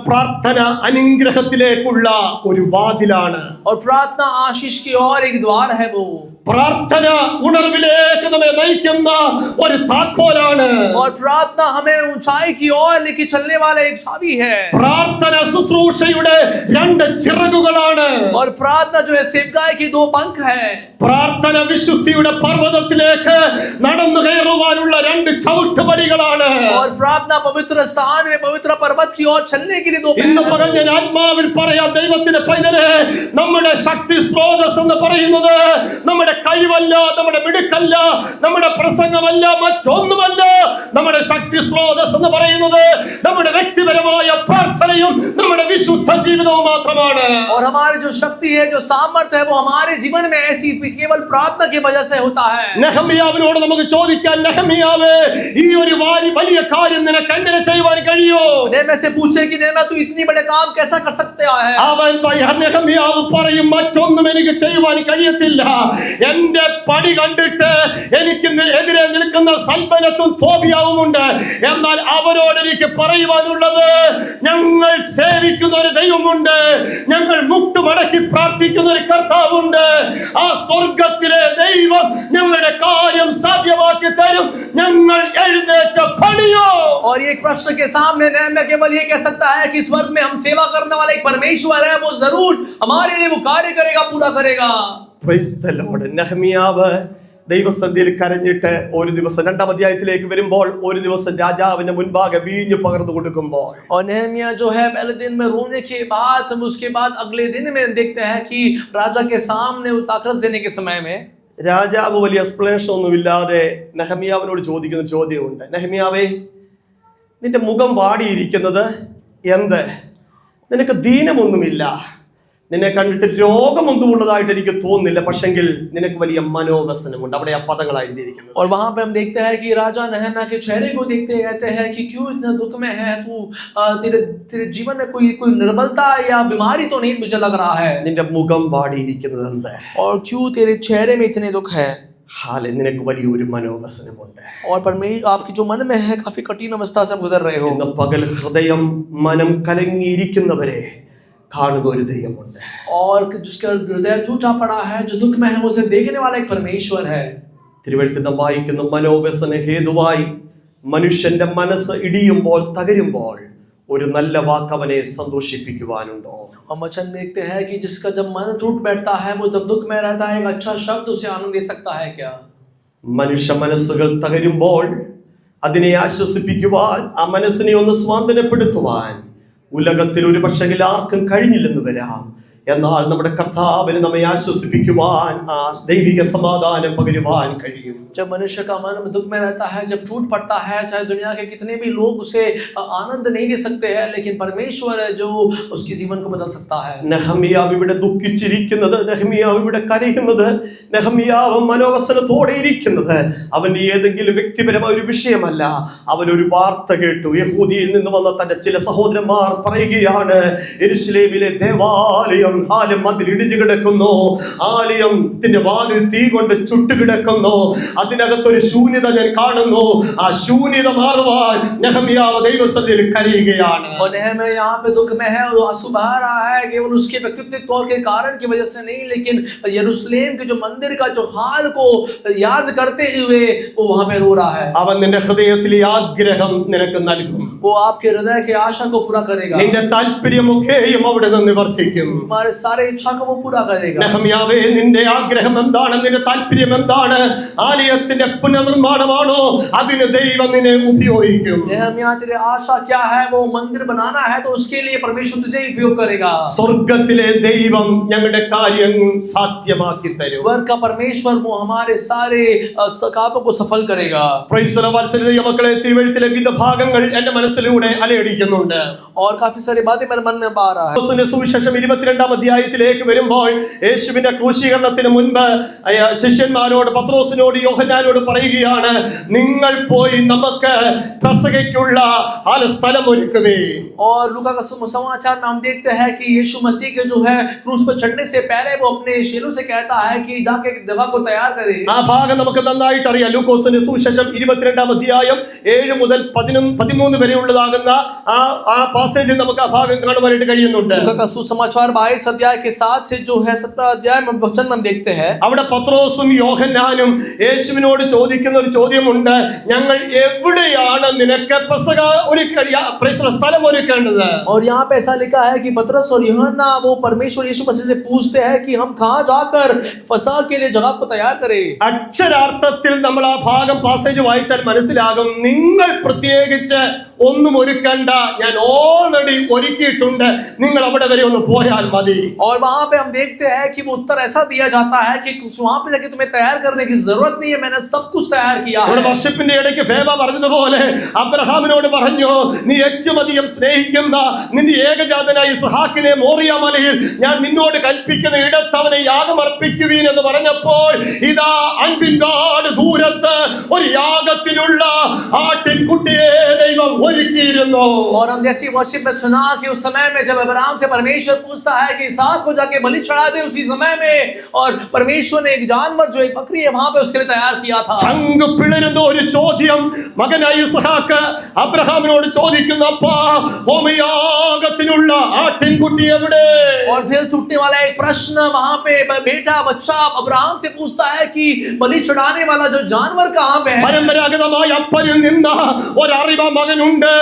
Speaker 1: പ്രാർത്ഥന അനുഗ്രഹത്തിലേക്കുള്ള ഒരു വാതിലാണ്.
Speaker 2: और प्रार्थना आशीष की ओर एक द्वार है वो.
Speaker 1: പ്രാർത്ഥന ഉണർവിലേക്ക് നമ്മെ നയിക്കുന്ന ഒരു താക്കോലാണ്.
Speaker 2: और प्रार्थना हमें ऊंचाई की ओर लेके चलने वाला एक चाबी है.
Speaker 1: പ്രാർത്ഥന ശുശ്രൂഷയുടെ രണ്ട് ചിറകുകളാണ്.
Speaker 2: और प्रार्थना जो है सेवकाई की दो पंख है.
Speaker 1: പ്രാർത്ഥന വിശുദ്ധിയുടെ പർവ്വതത്തിലേക്ക് നടന്നു കയറുവാനുള്ള രണ്ട് ചവിട്ടുപടികളാണ്.
Speaker 2: और प्रार्थना पवित्र स्थान में पवित्र पर्वत की ओर चलने के लिए दो
Speaker 1: ഇന്ന് പകൽ ഞാൻ ആത്മാവിൽ പറയാം ദൈവത്തിന്റെ പൈതലേ നമ്മുടെ ശക്തി സ്രോതസ് എന്ന് പറയുന്നത് നമ്മുടെ കഴിവല്ല, നമ്മുടെ മിടുക്കല്ല, നമ്മുടെ പ്രസംഗമല്ല, മറ്റൊന്നുമല്ല. നമ്മുടെ ശക്തി സ്രോതസ് എന്ന് പറയുന്നത് നമ്മുടെ വ്യക്തിപരമായ പ്രാർത്ഥനയും നമ്മുടെ വിശുദ്ധ ജീവിതവും മാത്രമാണ്.
Speaker 2: और हमारी जो शक्ति है जो सामर्थ्य है वो हमारे जीवन में ऐसी केवल प्रार्थना की वजह से होता है.
Speaker 1: നെഹമ്യാവിനോട് നമുക്ക് ചോദിക്കാൻ, നെഹമ്യാവേ ഈ ഒരു വലിയ കാര്യം നിനക്ക് എങ്ങനെ ചെയ്യുവാൻ കഴിയോ?
Speaker 2: नेहमिया से पूछे कि नेहमिया तू इतनी बड़े काम कैसा कर सकते है?
Speaker 1: അവൻ നെഹമ്യാവ് പറയും മറ്റൊന്നും എനിക്ക് ചെയ്യുവാൻ കഴിയത്തില്ല. എന്റെ പണി കണ്ടിട്ട് എനിക്ക് എതിരെ നിൽക്കുന്ന സൽബനത്തും തോബിയാവും ഉണ്ട്. എന്നാൽ അവരോട് എനിക്ക് പറയുവാനുള്ളത് ഞങ്ങൾ സേവിക്കുന്ന ഒരു ദൈവമുണ്ട്. ഞങ്ങൾ മുട്ടുമടക്കി പ്രാർത്ഥിക്കുന്ന ഒരു കർത്താവുണ്ട്. ആ സ്വർഗത്തിലെ ദൈവം ഞങ്ങളുടെ കാര്യം സാധ്യമാക്കി തരും. ഞങ്ങൾ എഴുന്നേറ്റ് പണിയോ.
Speaker 2: और ये प्रश्न के सामने नेहमिया केवल ये कह सकता है कि स्वर्ग में हम सेवा करने वाला एक परमेश्वर है वो जरूर हमारे लिए वो कार्य करेगा, पूरा करेगा.
Speaker 1: Praise the Lord. നെഹമ്യാവ് ദൈവസന്നിധിയിൽ കരഞ്ഞിട്ട് ഒരു ദിവസം 2-ാം അധ്യായത്തിലേക്ക് വരുമ്പോൾ ഒരു ദിവസം രാജാവിന്റെ മുൻപാകെ വീഞ്ഞു പകർന്നു കൊടുക്കുമ്പോൾ
Speaker 2: और नेहमिया जो है पहले दिन में रोने के बाद हम उसके बाद अगले दिन में देखते हैं कि राजा के सामने ताकत देने के समय में
Speaker 1: രാജാവ് വലിയ എക്സ്പ്ലനേഷൻ ഒന്നുമില്ലാതെ നെഹമ്യാവിനോട് ചോദിക്കുന്ന ചോദ്യമുണ്ട്. നെഹമ്യാവേ, നിന്റെ മുഖം വാടിയിരിക്കുന്നത് എന്ത്? നിനക്ക് ദീനമൊന്നുമില്ല, നിന്നെ കണ്ടിട്ട് രോഗമൊന്നും ഉള്ളതായിട്ട് എനിക്ക് തോന്നുന്നില്ല, പക്ഷെങ്കിൽ നിനക്ക് വലിയ മനോവ്യസനമുണ്ട്. അവിടെ ആ പദങ്ങൾ എഴുതിയിരിക്കുന്നത്.
Speaker 2: और वहां पे हम देखते हैं कि राजा नेहमिया के चेहरे को देखते कहते हैं कि क्यों इतना दुख में है तू? तेरे जीवन में कोई निर्बलता या बीमारी तो नहीं मुझे लग रहा है.
Speaker 1: നിന്റെ മുഖം വാടിയിരിക്കുന്നത് എന്ത്?
Speaker 2: और क्यों तेरे चेहरे में इतने दुख है?
Speaker 1: നിനക്ക് വലിയൊരു മനോവ്യസനമുണ്ട്.
Speaker 2: और परमेश्वर आपकी जो मन में है काफी कठिन अवस्था से गुजर रहे हो.
Speaker 1: ഇന്ന് പകൽ ഹൃദയം മനം കലങ്ങിയിരിക്കുന്നവരെ കാണുന്ന ഒരു ദൈവമുണ്ട്.
Speaker 2: और जिसका हृदय टूटा पड़ा है जो दुख में है उसे देखने वाला एक परमेश्वर है.
Speaker 1: തിരുവെഴുത്തിൽ നാം വായിക്കുന്ന മനോവ്യസന ഹേതുവായി മനുഷ്യന്റെ മനസ്സ് ഇടിയുമ്പോൾ തകരുമ്പോൾ ഒരു നല്ല വാക്ക് അവനെ സന്തോഷിപ്പിക്കുവാനുണ്ടോ?
Speaker 2: हम वचन देखते हैं कि जिसका जब मन टूट बैठता है वो जब दुख में रहता है एक अच्छा शब्द उसे आनंद दे सकता है क्या?
Speaker 1: മനുഷ്യ മനസ്സുകൾ തകരുമ്പോൾ അതിനെ ആശ്വസിപ്പിക്കുവാൻ, ആ മനസ്സിനെ ഒന്ന് സ്വാന്തനപ്പെടുത്തുവാൻ ഉലകത്തിൽ ഒരു പക്ഷെങ്കിൽ ആർക്കും കഴിഞ്ഞില്ലെന്ന് വരാം. എന്നാൽ നമ്മുടെ കർത്താവിന് നമ്മെ ആശ്വസിപ്പിക്കുവാൻ ആ ദൈവിക സമാധാനം പകരുവാൻ കഴിയും.
Speaker 2: जब मनुष्य का मन दुख में रहता है, जब टूट पड़ता है, चाहे दुनिया के कितने भी लोग उसे आनंद नहीं दे सकते हैं, लेकिन परमेश्वर है जो उसके जीवन को बदल सकता है.
Speaker 1: നെഹമ്യാവ് ഇവിടെ ദുഃഖിച്ചിരിക്കുന്നത്, നെഹമ്യാവ് ഇവിടെ കരയുന്നത്, നെഹമ്യാവ് മനോവസനത്തോടെ ഇരിക്കുന്നത് അവന്റെ ഏതെങ്കിലും വ്യക്തിപരമായ ഒരു വിഷയമല്ല. അവൻ ഒരു വാർത്ത കേട്ടു. യഹൂദിയിൽ നിന്ന് വന്ന തന്റെ ചില സഹോദരന്മാർ പറയുകയാണ്, യെരൂശലേമിലെ ദേവാലയം മതിൽ ഇടിഞ്ഞു കിടക്കുന്നു, ആലയത്തിന്റെ വാതിൽ തീ കൊണ്ട് ചുട്ടുകിടക്കുന്നു, അതിനകത്തൊരു ശൂന്യത ഞാൻ കാണുന്നു. ആ ശൂന്യത മാറുവാൻ നെഹമ്യാവ് ദൈവസന്നിധിയിൽ കരയുകയാണ്.
Speaker 2: और नेहम्याह यहाँ पे दुख में है और आंसू बहा रहा है, केवल उसके व्यक्तित्व तौर के कारण की वजह से नहीं, लेकिन यरूशलेम के जो मंदिर का जो हाल को याद करते हुए वो वहां पे रो रहा है.
Speaker 1: അവൻ നിന്റെ ഹൃദയത്തിലെ ആഗ്രഹം നിനക്ക് നൽകും.
Speaker 2: वो आपके हृदय की आशा को पूरा करेगा.
Speaker 1: നിന്റെ താല്പര്യമൊക്കെയും അവിടെ നിന്ന് നിവർത്തിക്കും.
Speaker 2: तुम्हारे सारे इच्छा को वो पूरा करेगा.
Speaker 1: നെഹമ്യാവേ, നിന്റെ ആഗ്രഹം എന്താണ്? നിന്റെ താല്പര്യം എന്താണ്? ആലയത്തിന്റെ പുനർനിർമ്മാണമാണോ? അതിന് ദൈവം നിന്നെ ഉപയോഗിക്കും.
Speaker 2: नेहम्याह तेरी आशा क्या है? वो मंदिर बनाना है, तो उसके लिए परमेश्वर तुझे उपयोग करेगा.
Speaker 1: സ്വർഗ്ഗത്തിലെ ദൈവം ഞങ്ങളുടെ കാര്യം സാധ്യമാക്കി തരും.
Speaker 2: स्वर्ग का परमेश्वर वो हमारे सारे कामों को सफल करेगा.
Speaker 1: Praise the Lord. വാത്സല്യ മക്കളെ, തിരുവെഴുത്തിലെ വിവിധ ഭാഗങ്ങൾ എന്റെ മനസ്സിലൂടെ അലയടിക്കുന്നുണ്ട്.
Speaker 2: और काफी सारी बातें मेरे मन में आ रहा है.
Speaker 1: പത്രോസിന്റെ സുവിശേഷം 22-ാം അധ്യായത്തിലേക്ക് വരുമ്പോൾ യേശുവിന്റെ ക്രൂശീകരണത്തിന് മുൻപ് ശിഷ്യന്മാരോട്, പത്രോസിനോട്, യോഹന്നാനോട് പറയുകയാണ്, നിങ്ങൾ പോയി നമുക്ക് പെസഹയ്ക്കുള്ള ആ സ്ഥലം ഒരുക്കുവേ.
Speaker 2: और लूका का समाचार में हम देखते हैं कि यीशु मसीह के जो है क्रूस पर चढ़ने से पहले वो अपने चेलों से कहता है कि जाके एक जगह को तैयार करे.
Speaker 1: ആ ഭാഗം നമുക്ക് നന്നായിട്ട് അറിയാം. ലൂക്കോസിന്റെ സുവിശേഷം 22-ാം അധ്യായം 7 മുതൽ 13 വരെ ഉള്ളതാകുന്ന ആ പാസേജിൽ നമുക്ക് ആ ഭാഗം കാണുവാനായിട്ട് കഴിയുന്നുണ്ട്.
Speaker 2: लूका का सुसमाचार 22 अध्याय के 7 से जो है 17 अध्याय में वचन में देखते हैं.
Speaker 1: അവിടെ പത്രോസും യോഹന്നാനും യേശുവിനോട് ചോദിക്കുന്ന ഒരു ചോദ്യമുണ്ട്, ഞങ്ങൾ എവിടെയാണ് നിനക്ക് പെസഹ സ്ഥലം ഒരുക്കേണ്ടത്?
Speaker 2: और यहाँ पे ऐसा लिखा है कि पतरस और यूहन्ना वो परमेश्वर यीशु मसीह से पूछते हैं कि हम कहाँ जाकर फसह के लिए जगह को तैयार करें.
Speaker 1: അക്ഷരാർത്ഥത്തിൽ നമ്മൾ ആ ഭാഗം പാസേജ് വായിച്ചാൽ മനസ്സിലാകും, നിങ്ങൾ പ്രത്യേകിച്ച് ഒന്നും ഒരുക്കണ്ട, ഞാൻ ഓൾറെഡി ഒരുക്കിയിട്ടുണ്ട്, നിങ്ങൾ അവിടെ വരെ ഒന്ന് പോയാൽ മതി.
Speaker 2: और वहां पे हम देखते हैं कि वो उत्तर ऐसा दिया जाता है कि कुछ वहां पे लगे तुम्हें तैयार करने की जरूरत नहीं है, मैंने सब कुछ तैयार किया है.
Speaker 1: വർഷത്തിന്റെ ഇടയ്ക്ക് ഫേബ പറഞ്ഞതുപോലെ അബ്രഹാമിനോട് പറഞ്ഞു, നീ ഏറ്റവും അധികം സ്നേഹിക്കുന്ന നിന്റെ ഏകജാതനായ ഇസ്ഹാക്കിനെ മോറിയ മലയിൽ ഞാൻ നിന്നോട് കൽപ്പിക്കുന്ന ഇടത്ത് അവനെ യാഗമർപ്പിക്കുവീൻ എന്ന് പറഞ്ഞപ്പോൾ, ഇതാ അൻപിൻകാട് ദൂരത്ത് ഒരു യാഗത്തിനുള്ള ആട്ടിൻകുട്ടിയെ ദൈവം ഒരുക്കിയിരുന്നു.
Speaker 2: और हम जैसी वर्शिप में सुना कि उस समय में जब अब्राहम से परमेश्वर पूछता है कि इसहाक को जाके बलि चढ़ा दे, उसी समय में और परमेश्वर ने एक जानवर जो एक बकरी है वहां पे उसके लिए तैयार किया था.
Speaker 1: ചങ്ക് പിളരുന്ന ഒരു ചോദ്യം മകനായ ഇസ്ഹാക്ക് അബ്രഹാമിനോട് ചോദിക്കുന്നു, അപ്പാ, ഹോമയാഗത്തിനുള്ള ആട്ടിൻകുട്ടി എവിടെ?
Speaker 2: और दिल टूटने वाला एक प्रश्न वहां पे बेटा बच्चा अब्राहम से पूछता है कि बलि चढ़ाने वाला जो जानवर कहां पे है?
Speaker 1: പരമ്പരാഗതമായി അപ്പനിൽ നിന്ന ഒരറിവ മകനുണ്ട്,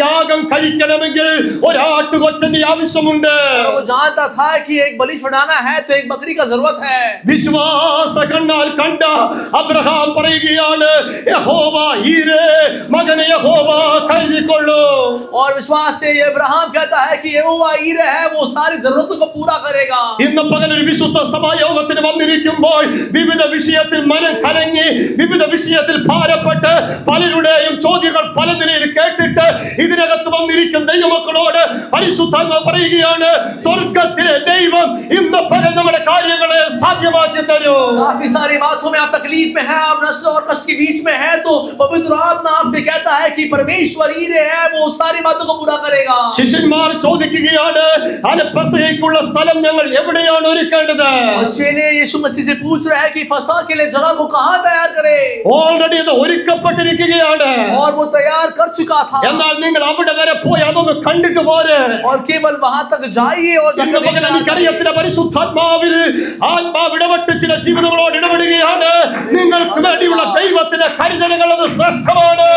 Speaker 1: യാഗം കഴിക്കണമെങ്കിൽ ഒരാട്ടുകൊറ്റന്റെ ആവശ്യമുണ്ട്.
Speaker 2: वो जानता था कि एक बलि चढ़ाना है तो एक बकरी का जरूरत है.
Speaker 1: വിശ്വാസ കണ്ണാൽ കണ്ട അബ്രഹാം പറയുകയാണ്, യഹോവ ഈരേ, മകനെ യഹോവ കരുതിക്കൊള്ളൂ.
Speaker 2: और विश्वास से अब्राहम कहता है कि यहोवा ईरे है, वो सारी जरूरतों को पूरा करेगा.
Speaker 1: ഇന്ന് പകൽ ഒരു വിശുദ്ധ സഭായോഗത്തിന് വന്നിരിക്കുമ്പോൾ വിവിധ വിഷയത്തിൽ മനം കലങ്ങി, വിവിധ വിഷയത്തിൽ ഭാരപ്പെട്ട് പലരുടെയും ചോദ്യങ്ങൾ പല നിലയിൽ കേട്ടിട്ട് ഇതിനകത്ത് വന്നിരിക്കുന്ന ദൈവമക്കളോട് പരിശുദ്ധാത്മാ പറയുകയാണ്, സ്വർഗ്ഗത്തിലെ ദൈവം ഇന്ന് പകൽ നമ്മുടെ കാര്യങ്ങളെ സാധ്യമാക്കി തരും.
Speaker 2: काफी सारी बातों में आप तकलीफ में है, आप नष्ट और कष्ट के बीच में है, तो पवित्र आत्मा आपसे कहता है कि परमेश्वर ईरे है, वो सारी बातों को पूरा करेगा.
Speaker 1: ശിഷ്യന്മാർ ചോദിക്കുകയാണ്, പെസഹയ്ക്കുള്ള സ്ഥലം ഞങ്ങൾ എവിടെയാണ് ഒരുക്കേണ്ടത്?
Speaker 2: और चेले यीशु मसीह से पूछ रहे हैं कि फसह के लिए जगह को कहां तैयार करें?
Speaker 1: ഓൾറെഡി അത് ഒരുക്കപ്പെട്ടിരിക്കുകയാണ്.
Speaker 2: और वो तैयार कर चुका था.
Speaker 1: എന്നാൽ നിങ്ങൾ അവിടെ വരെ പോയി അതൊന്ന് കണ്ടിട്ട് പോരെ.
Speaker 2: और केवल वहां तक जाइए और
Speaker 1: ഇന്ന് പകൽ എനിക്കറിയത്തില്ല, പരിശുദ്ധാത്മാവിൽ ആത്മാവ് ഇടപെട്ട് ചില ജീവിതങ്ങളോട് ഇടപെടുകയാണ്. നിങ്ങൾക്ക് വേണ്ടിയുള്ള ദൈവത്തിന്റെ കരുതലുകൾ അത് ശ്രേഷ്ഠമാണ്.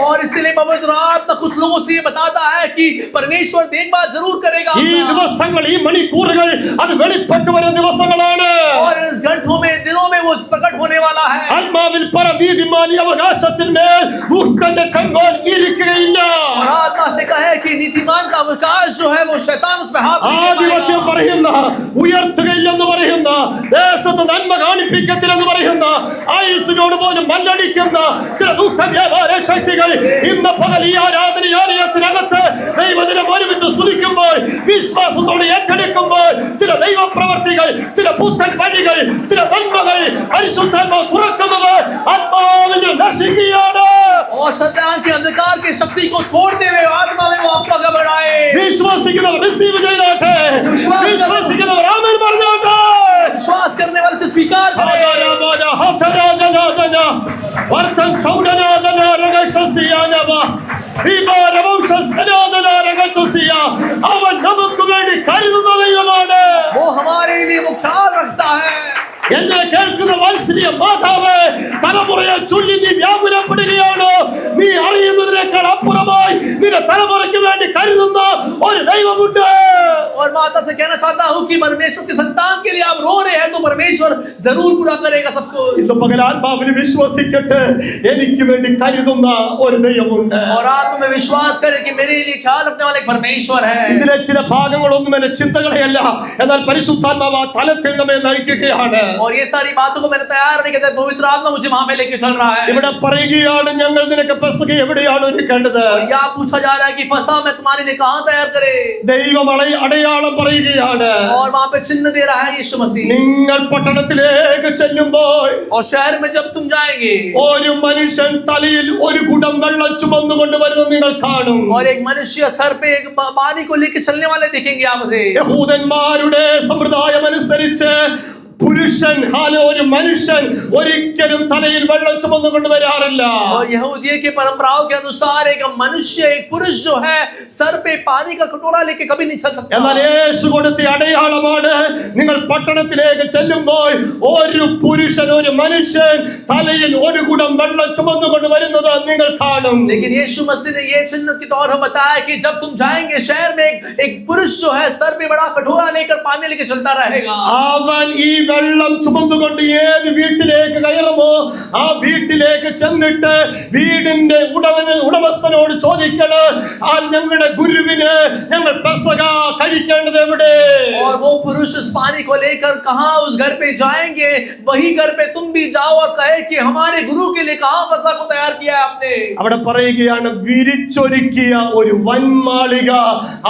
Speaker 2: और इसलिए पवित्र आत्मा कुछ लोगों से ये बताता है कि परमेश्वर देखभाल जरूर करेगा
Speaker 1: ഈ
Speaker 2: अपना।
Speaker 1: ദിവസങ്ങൾ, ഈ മണിക്കൂറുകൾ അത് വെളിപ്പെട്ടു വരുന്ന ദിവസങ്ങളാണ്.
Speaker 2: और इस घंटों में, दिनों में वो प्रकट होने वाला है।
Speaker 1: ആത്മാവിൽ പരനീതിമാൻ ഈ അവകാശത്തിന്മേൽ ദുഷ്ടന്റെ ചെങ്കോൽ ഇരിക്കുകയില്ല.
Speaker 2: और आत्मा से कहे कि नीतिमान का अवकाश जो है वो शैतान उसमें हाथ नहीं कर
Speaker 1: ആധിപത്യം
Speaker 2: पाएगा।
Speaker 1: പറയുന്ന, ഉയർത്തുകയില്ലെന്ന് പറയുന്ന, ദേശത്ത് നന്മ കാണിപ്പിക്കത്തില്ലെന്ന് പറയുന്ന, ആയുസ്സിനോട് പോലും മല്ലടിക്കുന്ന ചില ദുഃഖവ്യാപാര ശക്തികൾ ഇന്ന് പകൽ ഈ ആരാധനയാലയത്തിനകത്ത് ദൈവദിനം ഒരുമിച്ച് സ്തുതിക്കുമ്പോൾ, വിശ്വാസത്തോടെ ഏറ്റെടുക്കുമ്പോൾ, ചില ദൈവപ്രവർത്തികൾ, ചില പുത്തൻ വഴികൾ, ചില നന്മകൾ പരിശുദ്ധാത്മാവ് തുറക്കുന്നത് ആത്മാവിനെ നശിക്കുകയാണ്.
Speaker 2: और शैतान के अंधकार की शक्ति को तोड़ते हुए आत्मा में वो आपका आगे बढ़ाए।
Speaker 1: വിശ്വസിക്കുന്നവർ റിസീവ് ചെയ്താട്ടെ, വിശ്വസിക്കുന്നവർ ആമേൻ പറഞ്ഞാട്ടെ.
Speaker 2: विश्वास करने वाले से स्वीकार करें।
Speaker 1: വർത്തൻ ചൗടനാദന രഗശസിയാനവ വിമാനവംശസ്കനാദന അവൻ നമുക്ക് വേണ്ടി കരുതുന്ന ദൈവമാണ്.
Speaker 2: वो हमारे लिए वो ख्याल रखता है।
Speaker 1: എന്നെ കേൾക്കുന്ന വാത്സല്യ മാതാവ്, തലമുറയെ ചൊല്ലി നീ വ്യാകുലപ്പെടുകയാണോ? നീ അറിയുന്നതിനേക്കാൾ അപ്പുറമായി നിന്റെ തലമുറയ്ക്ക് വേണ്ടി കരുതുന്ന ഒരു ദൈവമുണ്ട്.
Speaker 2: और माता से कहना चाहता हूँ कि परमेश्वर के संतान के लिए आप रो रहे हैं तो परमेश्वर जरूर पूरा करेगा सबको।
Speaker 1: ഇന്ന് പകൽ ആത്മാവിൽ വിശ്വസിക്കട്ടെ, എനിക്ക് വേണ്ടി കരുതുന്ന ഒരു ദൈവമുണ്ട്.
Speaker 2: और आत्मा में विश्वास करें कि मेरे लिए ख्याल रखने वाला एक परमेश्वर है।
Speaker 1: ഇതിലെ ചില ഭാഗങ്ങളൊന്നും എന്റെ ചിന്തകളെയല്ല, എന്നാൽ പരിശുദ്ധാത്മാവ് ആ തലത്തിൽ നമ്മെ നയിക്കുകയാണ്.
Speaker 2: और ये सारी बातों को मैंने तैयार नहीं किया, पवित्र आत्मा मुझे वहां पे लेके चल रहा है।
Speaker 1: ഇവിടെ പറയുകയാണ്, ഞങ്ങൾ നിനക്ക് പെസക എവിടെയാണ് ഒരുക്കേണ്ടത്?
Speaker 2: और यहाँ पूछा जा रहा है कि फसा मैं तुम्हारे लिए कहाँ तैयार करे।
Speaker 1: ദൈവം അടയാളം പറയുകയാണ്.
Speaker 2: और वहां पे चिन्ह दे रहा है यीशु मसीह।
Speaker 1: നിങ്ങൾ പട്ടണത്തിലേക്ക് ചെല്ലുമ്പോൾ
Speaker 2: और शहर में जब तुम जाएंगे
Speaker 1: ഒരു മനുഷ്യൻ തലയിൽ ഒരു കുടം വെള്ളം ചുമന്നുകൊണ്ട് വരുന്നത് നിങ്ങൾ കാണും.
Speaker 2: और एक मनुष्य सर पे एक पानी को लेके चलने वाले दिखेंगे आप उसे।
Speaker 1: യഹൂദന്മാരുടെ സമ്പ്രദായം അനുസരിച്ച് പുരുഷൻ, ഒരു മനുഷ്യൻ ഒരിക്കലും തലയിൽ വെള്ളം ചുമന്നുകൊണ്ട് വരാറില്ല.
Speaker 2: और यहूदियों के परंपराओं के अनुसार एक मनुष्य, एक पुरुष जो है सर पे पानी का कटोरा लेके कभी नहीं चल सकता।
Speaker 1: എന്നാൽ യേശു കൊടുത്ത അടയാളമാണ്, നിങ്ങൾ പട്ടണത്തിലേക്ക് ചെല്ലുമ്പോൾ ഒരു പുരുഷൻ, ഒരു മനുഷ്യൻ തലയിൽ ഒരു കുടം വെള്ളം ചുമന്നുകൊണ്ട് വരുന്നത് നിങ്ങൾ കാണും.
Speaker 2: लेकिन यीशु मसीह ने ये चिन्ह के तौर पर बताया कि जब तुम जाएंगे शहर में एक पुरुष जो है सर पे बड़ा कटोरा लेकर पानी लेके चलता रहेगा।
Speaker 1: അവൻ ഈ വെള്ളം ചുമന്നുകൊണ്ട് ഏത് വീട്ടിലേക്ക് കയറുമോ ആ വീട്ടിലേക്ക് ചെന്നിട്ട് വീടിന്റെ ഉടമസ്ഥനോട് ചോദിക്കണം, ആ ഞങ്ങളുടെ ഗുരുവിന് ഞങ്ങൾ പെസക കഴിക്കേണ്ടത് എവിടെ?
Speaker 2: और वो पुरुष उस पानी को लेकर कहाँ उस घर पे जाएंगे, वही घर पे तुम भी जाओ और कहे कि हमारे गुरु के लिए कहाँ फसा को तैयार किया है आपने।
Speaker 1: അവിടെ പറയുകയാണ്, വിരിച്ചൊരുക്കിയ ഒരു വൻമാളിക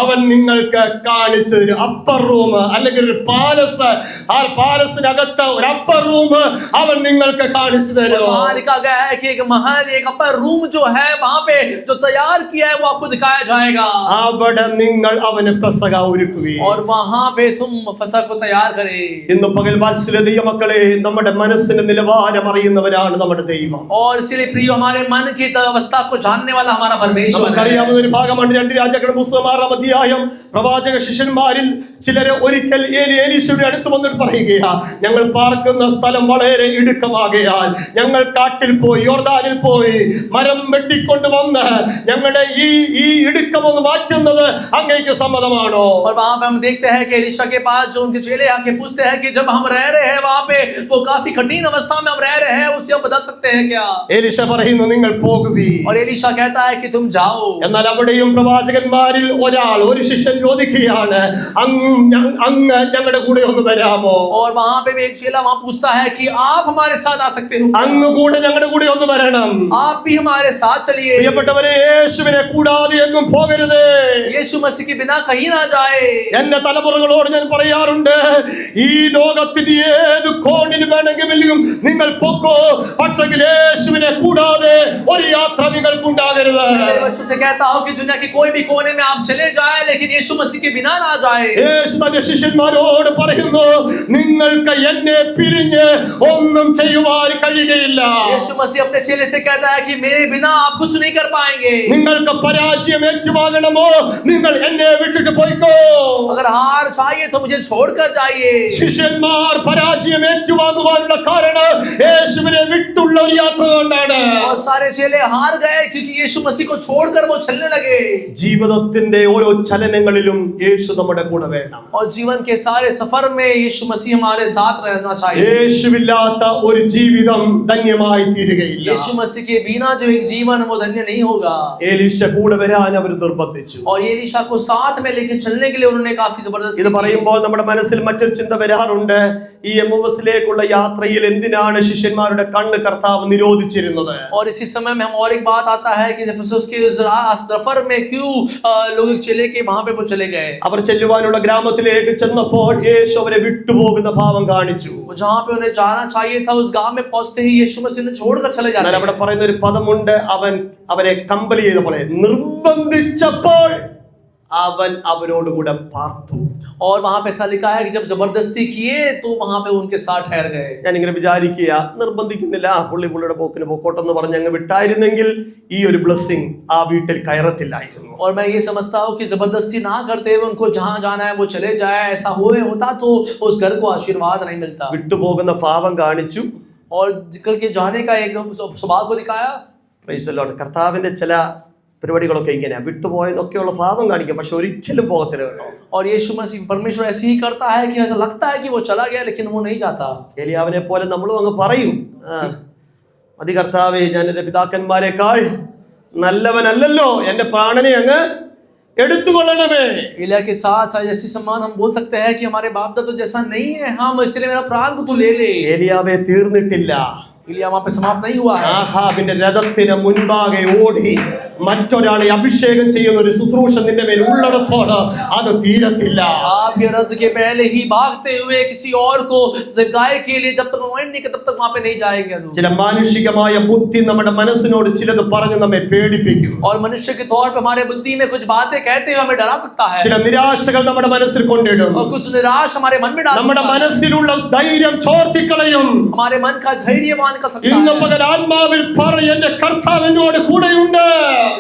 Speaker 1: അവൻ നിങ്ങൾക്ക് കാണിച്ചു തരും. അപ്പർ റൂം അല്ലെങ്കിൽ ഒരു പാലസ്, ആ പാലസിനകത്ത് ഒരു അപ്പർ റൂം അവൻ നിങ്ങൾക്ക് കാണിച്ചു തരും.
Speaker 2: वहाँ लिखा गया है कि एक महल, एक अपर रूम जो है वहाँ पे जो तैयार किया है वो आपको दिखाया जाएगा।
Speaker 1: അവിടെ നിങ്ങൾ അവന് പെസക ഒരുക്കുകയും
Speaker 2: और वहाँ पे तुम फसा को तैयार करे।
Speaker 1: ഇന്ന് പകൽ വാത്സല്യ ദൈവമക്കളെ, നമ്മുടെ മനസ്സിന്റെ നിലവാരം അറിയുന്നവരാണ് നമ്മുടെ ദൈവം.
Speaker 2: और इसलिए प्रिय, हमारे मन की अवस्था को जानने वाला हमारा परमेश्वर है।
Speaker 1: നമുക്കറിയാവുന്ന ഒരു ഭാഗമാണ് 2 രാജാക്കളുടെ പുസ്തകം 6-ാം അധ്യായം. പ്രവാചക ശിഷ്യന്മാരിൽ ചിലരെ ഒരിക്കൽ എലീശയുടെ അടുത്ത് വന്നിട്ട് പറയുകയാ, ഞങ്ങൾ പാർക്കുന്ന സ്ഥലം വളരെ ഇടുക്കമാകയാൽ ഞങ്ങൾ കാട്ടിൽ പോയി, യോർദാനിൽ പോയി മരം വെട്ടിക്കൊണ്ട് വന്ന് ഞങ്ങളുടെ ഈ ഇടുക്കം ഒന്ന് മാറ്റുന്നത് അങ്ങേക്ക് സമ്മതമാണോ?
Speaker 2: और वहाँ पे हम देखते हैं कि एलीशा के पास जो उनके चेले आके पूछते हैं कि जब हम रह रहे हैं वहाँ पे वो काफी कठिन अवस्था में हम रह रहे हैं, उसे हम बदल सकते हैं क्या?
Speaker 1: എലീശ പറയുന്നു, നിങ്ങൾ പോകുവീൻ.
Speaker 2: और एलीशा कहता है कि तुम जाओ।
Speaker 1: എന്നാൽ അവിടെയും പ്രവാചകന്മാരിൽ ഒരു ശിഷ്യൻ ചോദിക്കുകയാണ്, അങ്ങ് ഞങ്ങളുടെ കൂടെ ഒന്ന് വരാമോ?
Speaker 2: और वहाँ पे भी एक चेला वहाँ पूछता है कि आप हमारे साथ आ सकते हो,
Speaker 1: അങ്ങ് കൂടെ ഞങ്ങളുടെ കൂടെ ഒന്ന് വരണം.
Speaker 2: आप भी हमारे साथ चलिए।
Speaker 1: പ്രിയപ്പെട്ടവരെ, യേശുവിനെ കൂടാതെ എങ്ങും പോകരുത്.
Speaker 2: यीशु मसीह के बिना कहीं ना जाए।
Speaker 1: എന്റെ തലമുറകളോട് ഞാൻ പറയാറുണ്ട്, ഈ ലോകത്തിന്റെ ഏത് കോണിൽ വേണമെങ്കിലും നിങ്ങൾ പൊക്കോ, പക്ഷേ യേശുവിനെ കൂടാതെ ഒരു യാത്ര നിങ്ങൾക്കുണ്ടാകരുത്.
Speaker 2: मेरे बच्चों से कहता हूँ कि दुनिया के कोई भी कोने में आप चले जाए, लेकिन यीशु मसीह के बिना ना जाए।
Speaker 1: യേശു തന്റെ ശിഷ്യന്മാരോട് പറയുന്നു, നിങ്ങൾക്ക് എന്നെ പിരിഞ്ഞ് ഒന്നും ചെയ്യുവാൻ കഴിയുകയില്ല. കഴിയുകയില്ല.
Speaker 2: यीशु मसीह अपने चेले से कहता है कि मेरे बिना आप कुछ नहीं कर पाएंगे.
Speaker 1: നിങ്ങൾക്ക് പരാജയം ഏറ്റുവാങ്ങണമോ, നിങ്ങൾ എന്നെ വിട്ടിട്ട് പോയിക്കോ.
Speaker 2: अगर हार चाहिए तो मुझे छोड़कर जाइए.
Speaker 1: ശിഷ്യന്മാർ പരാജയം ഏറ്റുവാങ്ങുവാനുള്ള കാരണം യേശുവിനെ വിട്ടുള്ള ഒരു യാത്ര കൊണ്ടാണ്.
Speaker 2: और सारे चेले हार गए क्योंकि यीशु मसीह को छोड़कर वो चलने लगे.
Speaker 1: ജീവിതത്തിന്റെ ഓരോ ചലനങ്ങളിലും യേശു നമ്മുടെ കൂടെ വേണം.
Speaker 2: और जीवन के सारे सफर में यीशु मसीह हमारे साथ रहना चाहिए.
Speaker 1: യേശുവില്ലാത്ത ഒരു ജീവിതം ധന്യമായി തീരുകയില്ല.
Speaker 2: यीशु मसीह के बिना जो एक जीवन वो धन्य नहीं होगा.
Speaker 1: എലീശ കൂടെ വരാൻ അവർ നിർബന്ധിച്ചു.
Speaker 2: और एलीशा को साथ में लेकर चलने के लिए उन्होंने काफी जबरदस्ती
Speaker 1: ഇത് പറയുമ്പോൾ നമ്മുടെ മനസ്സിൽ മറ്റൊരു ചിന്ത വരാറുണ്ട്. ഈ എമ്മൂസിലേക്കുള്ള യാത്രയിൽ എന്തിനാണ് ശിഷ്യന്മാരുടെ കണ്ണ് കർത്താവ് നിരോധിച്ചിരുന്നത്?
Speaker 2: और इसी समय में हम और एक बात आता है कि इफिसुस के उस सफर में क्यों लोग चले के वहां पे वो चले गए.
Speaker 1: അവർ ചെല്ലുവാനുള്ള ഗ്രാമത്തിലേക്ക് ചെന്നപ്പോൾ യേശു അവരെ വിട്ടുപോകുന്ന ഭാവം കാണിച്ചു.
Speaker 2: जहां पे उन्हें जाना चाहिए था उस गांव में पहुंचते ही यीशु मसीह ने छोड़कर चले जाते हैं.
Speaker 1: അവിടെ പറയുന്ന ഒരു പദമുണ്ട്, അവൻ അവരെ കമ്പൽ ചെയ്ത പോലെ നിർബന്ധിച്ചപ്പോൾ അവൻ അവരോട് കൂടെ പാർത്തു.
Speaker 2: और वहां पे ऐसा लिखा है कि जब जबरदस्ती किए तो वहां पे उनके साथ ठहर गए.
Speaker 1: ഞാൻ ഇങ്ങനെ വിചാരിക്കുക, നിർബന്ധിക്കുന്നില്ല, പുള്ളിയുടെ പോക്കിന് പോക്കോട്ടെന്ന് പറഞ്ഞ് അങ്ങ് വിട്ടായിരുന്നെങ്കിൽ ഈ ഒരു ബ്ലെസ്സിങ് ആ വീട്ടിൽ കയറത്തില്ലായിരുന്നു.
Speaker 2: और मैं ये समझता हूँ कि जबरदस्ती ना करते हुए उनको जहां जाना है वो चले जाए, ऐसा होता तो उस घर को आशीर्वाद नहीं मिलता.
Speaker 1: വിട്ടുപോകുന്ന ഭാവം കാണിച്ചു.
Speaker 2: और निकल के जाने का एक स्वभाव को दिखाया.
Speaker 1: Praise the Lord. കർത്താവിന്റെ ചില പരിപാടികളൊക്കെ ഇങ്ങനെയാ, വിട്ടുപോയതൊക്കെയുള്ള ഭാവം കാണിക്കും, പക്ഷെ ഒരിക്കലും പോകത്തില്ല കേട്ടോ.
Speaker 2: और यीशु मसीह परमेश्वर ऐसे ही करता है कि ऐसा लगता है कि वो चला गया लेकिन वो नहीं जाता.
Speaker 1: ഏലിയാവിനെ പോലെ നമ്മളും അങ്ങ് പറയും, മതി കർത്താവേ, ഞാൻ എൻ്റെ പിതാക്കന്മാരെക്കാൾ നല്ലവനല്ലല്ലോ, എന്റെ പ്രാണനെ അങ്ങ് എടുത്തുകൊള്ളണമേ.
Speaker 2: एलिया के साथ ऐसी सम्मान हम बोल सकते हैं कि हमारे बाप दादा तो जैसा नहीं है, हम इसलिए मेरा प्राण को तू ले ले.
Speaker 1: ഏലിയാവെ തീർന്നിട്ടില്ല.
Speaker 2: एलिया वहां पे समाप्त नहीं हुआ है.
Speaker 1: ആഹാബിന്റെ രഥത്തിന് മുൻപാകെ ഓടി മറ്റൊരാളെ അഭിഷേകം ചെയ്യുന്ന ഒരു ശുശ്രൂഷ നിന്റെ മേൽ ഉള്ളിടത്തോട് അത് തീരത്തില്ല.
Speaker 2: आप ये रथ के पहले ही भागते हुए किसी और को जिगाए के लिए जब तक अनॉइंट नहीं तब तक वहां पे नहीं जाएंगे.
Speaker 1: ചില മാനുഷികമായ ബുദ്ധി നമ്മുടെ മനസ്സിനോട് ചിലത് പറഞ്ഞ് നമ്മെ പേടിപ്പിക്കും.
Speaker 2: और मनुष्य के तौर पे हमारे बुद्धि में कुछ बातें कहते हुए हमें डरा सकता है.
Speaker 1: ചില നിരാശകൾ നമ്മുടെ മനസ്സിൽ കൊണ്ടിടും.
Speaker 2: और कुछ निराश हमारे मन में डाल
Speaker 1: നമ്മുടെ മനസ്സിലുള്ള ധൈര്യം ചോർത്തിക്കളയും.
Speaker 2: हमारे मन का धैर्य मान कर सकता
Speaker 1: ഇന്ന്
Speaker 2: है.
Speaker 1: പകൽ ആത്മാവിൽ പറ, എന്റെ കർത്താവ് എന്നോട് കൂടെയുണ്ട്.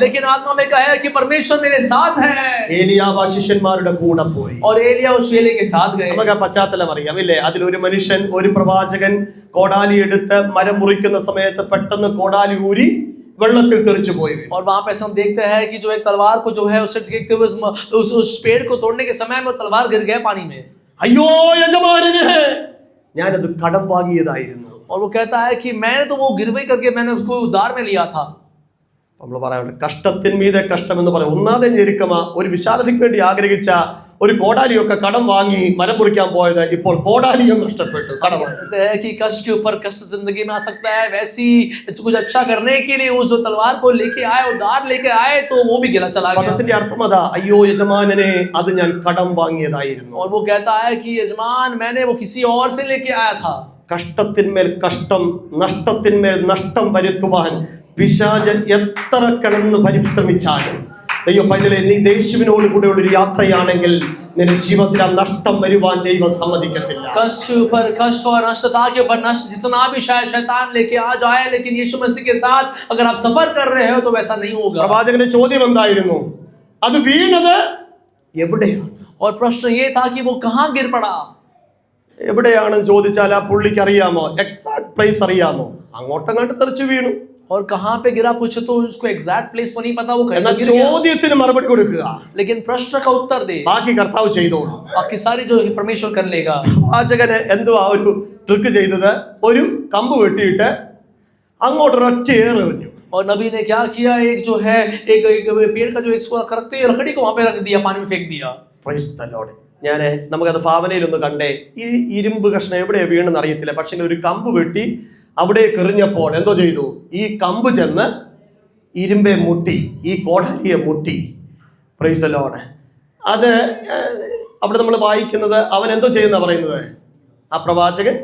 Speaker 2: लेकिन आत्मा में कहा है कि परमेश्वर मेरे साथ है.
Speaker 1: ഏലിയാവ് ശിഷ്യന്മാരുടെ കൂടെ പോയി.
Speaker 2: और एलिया उस चेले के साथ गए.
Speaker 1: നമുക്ക് ആ പശ്ചാത്തലം അറിയാം ഇല്ലേ? അതിലൊരു മനുഷ്യൻ, ഒരു പ്രവാചകൻ കോടാലി എടുത്ത് മരം മുറിക്കുന്ന സമയത്ത് പെട്ടെന്ന് കോടാലി ഊരി വെള്ളത്തിൽ തെറിച്ചു പോയി.
Speaker 2: और वहां पे हम देखते हैं कि जो एक तलवार को जो है उसे देखते हुए उस पेड़ को तोड़ने के समय में तलवार गिर गया पानी में.
Speaker 1: അയ്യോ യജമാനനെ, ഞാനത് കടം വാങ്ങിയതായിരുന്നു.
Speaker 2: और वो कहता है कि मैंने तो वो गिरवी करके मैंने उसको उधार में लिया था.
Speaker 1: നമ്മൾ പറയാറുണ്ട്, കഷ്ടത്തിന്മീതെ കഷ്ടം എന്ന് പറയാം. ഒന്നാതെ ഞെരുക്കമാ. ഒരു വിശാലതയ്ക്ക് വേണ്ടി ആഗ്രഹിച്ച ഒരു കോടാലിയൊക്കെ കടം വാങ്ങി മരം മുറിക്കാൻ പോയത് ഇപ്പോൾ കോടാലിയും നഷ്ടപ്പെട്ടു, കടമായി.
Speaker 2: कि कष्ट के ऊपर कष्ट जिंदगी में आ सकता है, वैसी कुछ अच्छा करने के लिए उस जो तलवार को लेके आए, उधार लेके आए, तो वो भी गिरा चला गया.
Speaker 1: പദത്തിന്റെ അർത്ഥം അതാ, അയ്യോ യജമാനനെ, അത് ഞാൻ കടം വാങ്ങിയതായിരുന്നു.
Speaker 2: और वो कहता है कि यजमान मैंने वो किसी और से लेके आया था.
Speaker 1: കഷ്ടത്തിന്മേൽ കഷ്ടം, നഷ്ടത്തിന്മേൽ നഷ്ടം വരുത്തുവാൻ പിശാചൻ എത്ര കിടന്ന് പരിശ്രമിച്ചാലും, അയ്യോ പൈതലേ, നീ യേശുവിനോട് കൂടെയുള്ള ഒരു യാത്രയാണെങ്കിൽ നിന്റെ ജീവിതത്തിൽ ആ നഷ്ടം വരുവാൻ ദൈവം സമ്മതിക്കത്തില്ല.
Speaker 2: कष्ट के ऊपर कष्ट और नष्टता के ऊपर नष्ट जितना भी शायद शैतान लेके आ जाए, लेकिन यीशु मसीह के साथ अगर आप सफर कर रहे हो तो वैसा नहीं होगा.
Speaker 1: പ്രവാചകന്റെ ചോദ്യം എന്തായിരുന്നു? അത് വീണത് എവിടെയാണ്?
Speaker 2: और प्रश्न ये था कि वो कहाँ गिर पड़ा.
Speaker 1: എവിടെയാണെന്ന് ചോദിച്ചാൽ ആ പുള്ളിക്ക് അറിയാമോ? എക്സാക്ട് പ്ലേസ് അറിയാമോ? അങ്ങോട്ടങ്ങാണ്ട് തെറിച്ചു വീണു.
Speaker 2: और कहाँ पे गिरा पूछे तो उसको एग्जैक्ट प्लेस तो नहीं पता, वो कहीं
Speaker 1: എന്നാൽ
Speaker 2: गिर गया.
Speaker 1: ചോദ്യത്തിന് മറുപടി കൊടുക്കുക,
Speaker 2: लेकिन प्रश्न का उत्तर दे,
Speaker 1: ബാക്കി കർത്താവ് ചെയ്തോളൂ.
Speaker 2: बाकी सारी जो परमेश्वर कर लेगा.
Speaker 1: പ്രവാചകന് എന്തുവാ ഒരു ട്രിക്ക് ചെയ്തത്? ഒരു കമ്പ് വെട്ടിയിട്ട് അങ്ങോട്ടൊരൊറ്റ ഏറെറിഞ്ഞു.
Speaker 2: और नबी ने क्या किया, एक जो है एक पेड़ का जो एक रखते लकड़ी को वहां पे रख दिया, पानी में फेंक दिया.
Speaker 1: Praise the Lord. നമുക്കത് ഭാവനയിലൊന്ന് കണ്ടേ. ഈ ഇരുമ്പ് കഷ്ണം എവിടെയാ വീണെന്ന് അറിയത്തില്ല, പക്ഷെ ഒരു കമ്പ് വെട്ടി അവിടെ എറിഞ്ഞപ്പോൾ എന്തോ ചെയ്തു? ഈ കമ്പ് ചെന്ന് ഇരുമ്പെ മുട്ടി, ഈ കോടാലിയെ മുട്ടി. Praise the Lord. അത് അവിടെ നമ്മൾ വായിക്കുന്നത്, അവൻ എന്തോ ചെയ്യുന്ന പറയുന്നത്, ആ പ്രവാചകൻ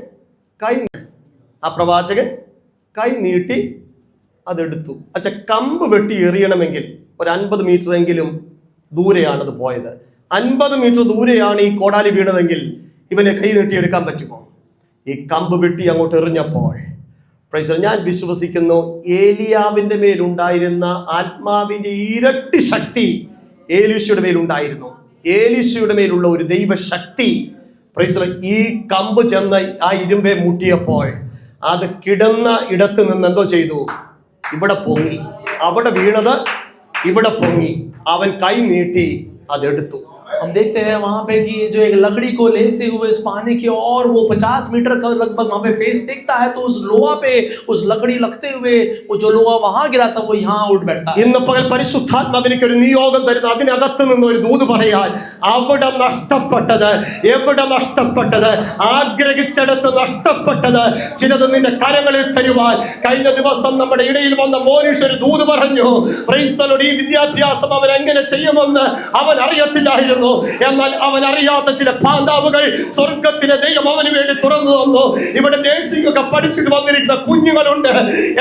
Speaker 1: കൈ നീട്ടി അതെടുത്തു. അച്ഛാ, കമ്പ് വെട്ടി എറിയണമെങ്കിൽ ഒരു 50 മീറ്റർ എങ്കിലും ദൂരെയാണത് പോയത്. 50 മീറ്റർ ദൂരെയാണ് ഈ കോടാലി വീണതെങ്കിൽ ഇവനെ കൈ നീട്ടി എടുക്കാൻ പറ്റുമോ? ഈ കമ്പ് വെട്ടി അങ്ങോട്ട് എറിഞ്ഞപ്പോൾ Praise the Lord. ഞാൻ വിശ്വസിക്കുന്നു ഏലിയാവിന്റെ മേലുണ്ടായിരുന്ന ആത്മാവിന്റെ ഇരട്ടി ശക്തി ഏലീശയുടെ മേലുണ്ടായിരുന്നു. ഏലീശയുടെ മേലുള്ള ഒരു ദൈവശക്തി പ്രൈസ് ദി ലോർഡ് ഈ കമ്പ് ചെന്ന് ആ ഇരുമ്പെ മുട്ടിയപ്പോൾ അത് കിടന്ന ഇടത്ത് നിന്ന് എന്തോ ചെയ്തു? ഇവിടെ പൊങ്ങി. അവിടെ വീണത് ഇവിടെ പൊങ്ങി. അവൻ കൈ നീട്ടി അതെടുത്തു.
Speaker 2: हम देखते हैं वहां पे कि जो एक लकड़ी को लेते हुए इस पानी की और वो 50 मीटर का लगभग वहां पे फेस देखता है, तो उस लोहा पे उस लकड़ी लगते हुए वो जो लोहा वहां गिरा था वो यहाँ उठ बैठता है.
Speaker 1: ഇന്ന് പകൽ പരിശുദ്ധാത്മാവ് എനിക്ക് ഒരു നിയോഗം തരുന്നു. അതിനകത്ത് നിന്ന് ഒരു ദൂത് പറയാൻ. അവിടെ നഷ്ടപ്പെട്ടത്, എവിടെ നഷ്ടപ്പെട്ടത്, ആഗ്രഹിച്ചെടുത്ത് നഷ്ടപ്പെട്ടത് ചിലത് നിന്റെ കരങ്ങളിൽ തരുവാൻ കഴിഞ്ഞ ദിവസം നമ്മുടെ ഇടയിൽ വന്ന മോനീഷ് ഒരു ദൂത് പറഞ്ഞു. Praise the Lord. ഈ വിദ്യാഭ്യാസം അവൻ എങ്ങനെ ചെയ്യുമെന്ന് അവൻ അറിയത്തില്ലായിരുന്നു. എന്നാൽ അവൻ അറിയാത്ത ചില പാന്താവുകൾ സ്വർഗത്തിലെ ദൈവം അവന് വേണ്ടി തുറന്നു തന്നു. ഇവിടെ നേഴ്സിംഗ് ഒക്കെ പഠിച്ചിട്ട് വന്നിരിക്കുന്ന കുഞ്ഞുങ്ങളുണ്ട്.